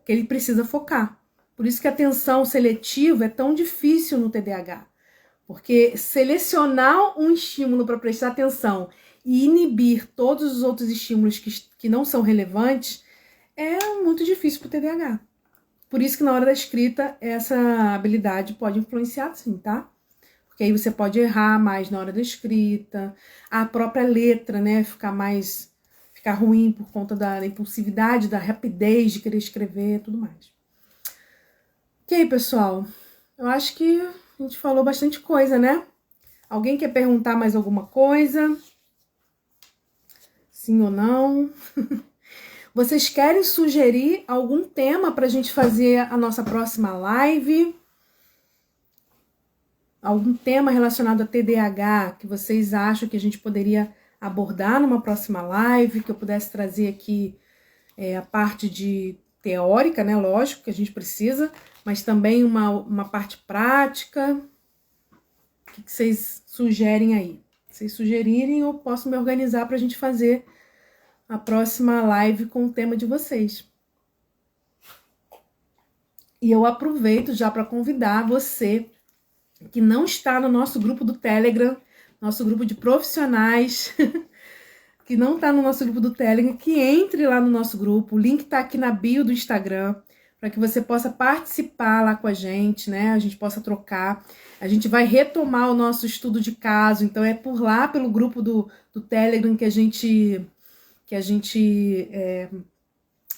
ele precisa focar. Por isso que a atenção seletiva é tão difícil no TDAH, porque selecionar um estímulo para prestar atenção e inibir todos os outros estímulos que não são relevantes é muito difícil para o TDAH. Por isso que na hora da escrita essa habilidade pode influenciar sim, tá? porque aí você pode errar mais na hora da escrita, a própria letra, né, ficar ruim por conta da impulsividade, da rapidez de querer escrever, tudo mais. Ok, pessoal, eu acho que a gente falou bastante coisa, né? Alguém quer perguntar mais alguma coisa? Sim ou não? Vocês querem sugerir algum tema para a gente fazer a nossa próxima live? Algum tema relacionado a TDAH que vocês acham que a gente poderia abordar numa próxima live, que eu pudesse trazer aqui a parte de teórica, né? Lógico que a gente precisa, mas também uma parte prática. O que vocês sugerem aí? Se vocês sugerirem, eu posso me organizar para a gente fazer a próxima live com o tema de vocês. E eu aproveito já para convidar você que não está no nosso grupo do Telegram, nosso grupo de profissionais, que não está no nosso grupo do Telegram, que entre lá no nosso grupo. O link está aqui na bio do Instagram, para que você possa participar lá com a gente, né? A gente possa trocar. A gente vai retomar o nosso estudo de caso, então é por lá, pelo grupo do Telegram, que a gente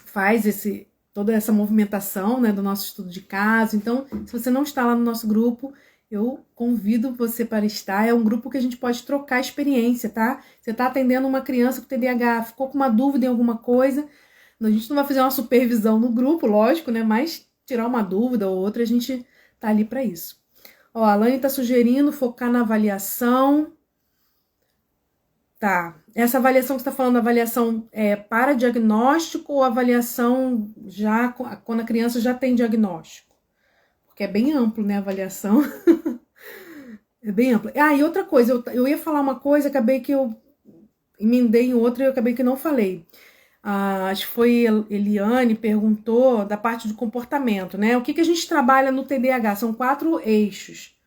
faz toda essa movimentação, né, do nosso estudo de caso. Então, se você não está lá no nosso grupo, eu convido você para estar. É um grupo que a gente pode trocar experiência, tá? Você está atendendo uma criança com TDAH, ficou com uma dúvida em alguma coisa, a gente não vai fazer uma supervisão no grupo, lógico, né? Mas tirar uma dúvida ou outra, a gente tá ali para isso. Ó, a Alane tá sugerindo focar na avaliação. Tá. Essa avaliação que você está falando, avaliação para diagnóstico ou avaliação já quando a criança já tem diagnóstico? Porque é bem amplo, né, a avaliação. É bem amplo. Ah, e outra coisa, eu ia falar uma coisa, acabei que eu emendei em outra e eu acabei que não falei. Acho que foi Eliane, perguntou da parte do comportamento, né? O que a gente trabalha no TDAH? São 4 eixos.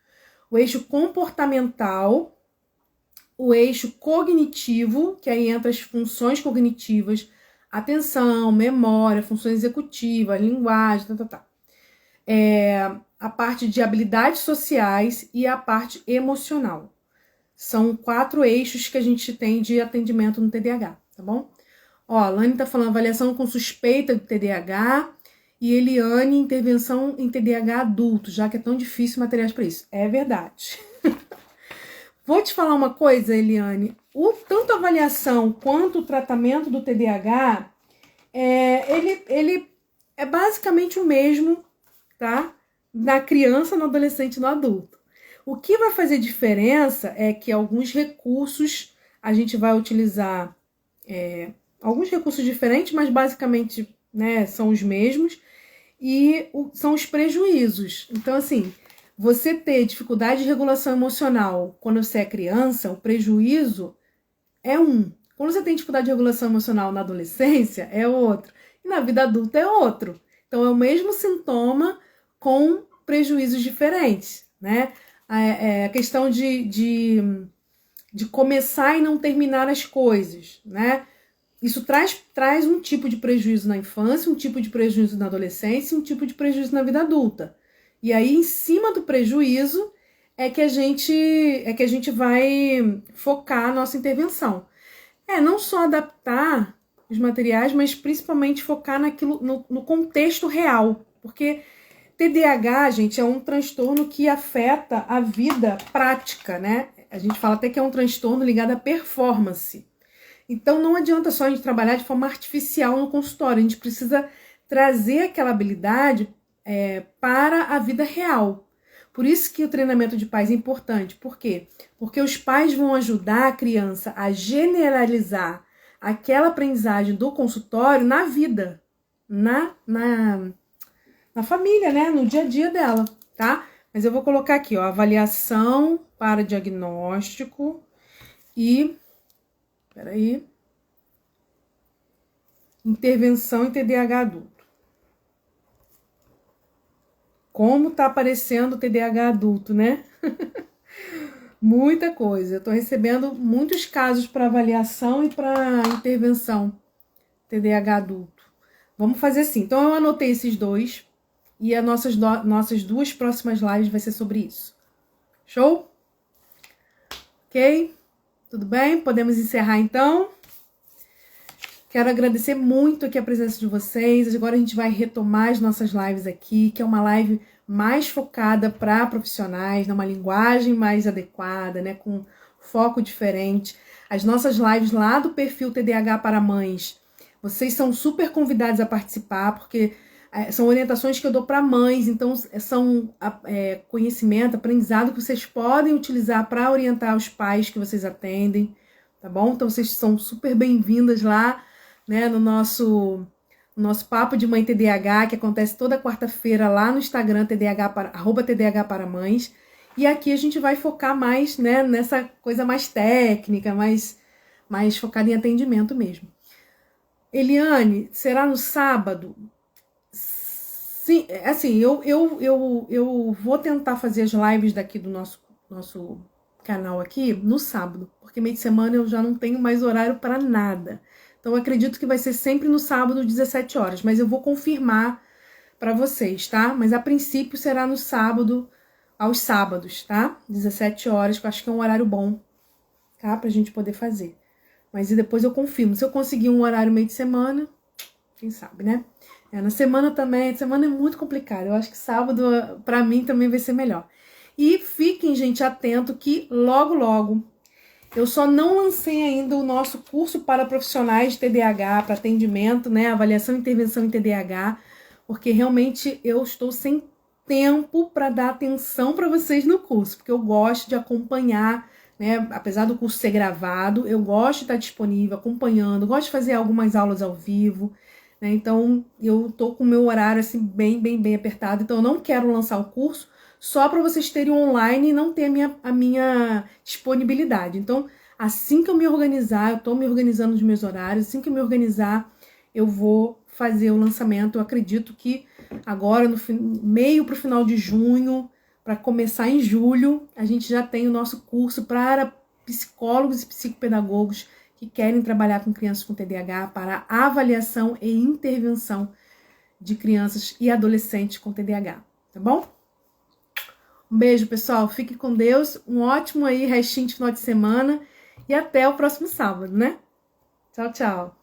O eixo comportamental, o eixo cognitivo, que aí entra as funções cognitivas, atenção, memória, funções executivas, linguagem, a parte de habilidades sociais e a parte emocional. São 4 eixos que a gente tem de atendimento no TDAH, tá bom? Ó, a Lani tá falando avaliação com suspeita de TDAH e Eliane, intervenção em TDAH adulto, já que é tão difícil materiais para isso. É verdade. Vou te falar uma coisa, Eliane. Tanto a avaliação quanto o tratamento do TDAH, ele é basicamente o mesmo, tá? Na criança, no adolescente e no adulto. O que vai fazer diferença é que alguns recursos a gente vai utilizar, alguns recursos diferentes, mas basicamente, né, são os mesmos, e são os prejuízos. Então, assim, você ter dificuldade de regulação emocional quando você é criança, o prejuízo é um. Quando você tem dificuldade de regulação emocional na adolescência, é outro. E na vida adulta é outro. Então, é o mesmo sintoma com prejuízos diferentes, né? A questão de começar e não terminar as coisas, né? Isso traz um tipo de prejuízo na infância, um tipo de prejuízo na adolescência, um tipo de prejuízo na vida adulta. E aí, em cima do prejuízo, é que a gente vai focar a nossa intervenção. Não só adaptar os materiais, mas principalmente focar no contexto real. Porque TDAH, gente, é um transtorno que afeta a vida prática, né? A gente fala até que é um transtorno ligado à performance. Então, não adianta só a gente trabalhar de forma artificial no consultório. A gente precisa trazer aquela habilidade para a vida real. Por isso que o treinamento de pais é importante. Por quê? Porque os pais vão ajudar a criança a generalizar aquela aprendizagem do consultório na vida, na família, né? No dia a dia dela, tá? Mas eu vou colocar aqui, ó, avaliação para diagnóstico e... Peraí. Intervenção em TDAH adulto. Como tá aparecendo o TDAH adulto, né? Muita coisa. Eu tô recebendo muitos casos para avaliação e para intervenção TDAH adulto. Vamos fazer assim. Então, eu anotei esses 2 e as nossas 2 próximas lives vai ser sobre isso. Show? Ok? Tudo bem? Podemos encerrar então? Quero agradecer muito aqui a presença de vocês. Agora a gente vai retomar as nossas lives aqui, que é uma live mais focada para profissionais, numa linguagem mais adequada, né, com foco diferente. As nossas lives lá do perfil TDAH para Mães, vocês são super convidados a participar, porque são orientações que eu dou para mães, então são conhecimento, aprendizado que vocês podem utilizar para orientar os pais que vocês atendem, tá bom? Então vocês são super bem-vindas lá, né, no nosso Papo de Mãe TDAH, que acontece toda quarta-feira lá no Instagram, @TDAH para Mães. E aqui a gente vai focar mais, né, nessa coisa mais técnica, mais focada em atendimento mesmo. Eliane, será no sábado? Sim, assim, eu vou tentar fazer as lives daqui do nosso canal aqui no sábado, porque meio de semana eu já não tenho mais horário para nada. Então, eu acredito que vai ser sempre no sábado, 17 horas, mas eu vou confirmar para vocês, tá? Mas a princípio será no sábado, aos sábados, tá? 17 horas, que eu acho que é um horário bom, tá? Pra gente poder fazer. Mas e depois eu confirmo. Se eu conseguir um horário meio de semana, quem sabe, né? Na semana também, semana é muito complicado. Eu acho que sábado, pra mim, também vai ser melhor. E fiquem, gente, atento que logo, eu só não lancei ainda o nosso curso para profissionais de TDAH, para atendimento, né? Avaliação e intervenção em TDAH, porque realmente eu estou sem tempo para dar atenção para vocês no curso, porque eu gosto de acompanhar, né? Apesar do curso ser gravado, eu gosto de estar disponível, acompanhando, gosto de fazer algumas aulas ao vivo, né? Então, eu tô com o meu horário assim bem apertado, então eu não quero lançar o curso só para vocês terem online e não ter a minha disponibilidade. Então, assim que eu me organizar, eu estou me organizando os meus horários, assim que eu me organizar, eu vou fazer o lançamento. Eu acredito que agora, no meio para o final de junho, para começar em julho, a gente já tem o nosso curso para psicólogos e psicopedagogos que querem trabalhar com crianças com TDAH para avaliação e intervenção de crianças e adolescentes com TDAH, tá bom? Um beijo, pessoal. Fique com Deus. Um ótimo aí restinho de final de semana. E até o próximo sábado, né? Tchau, tchau.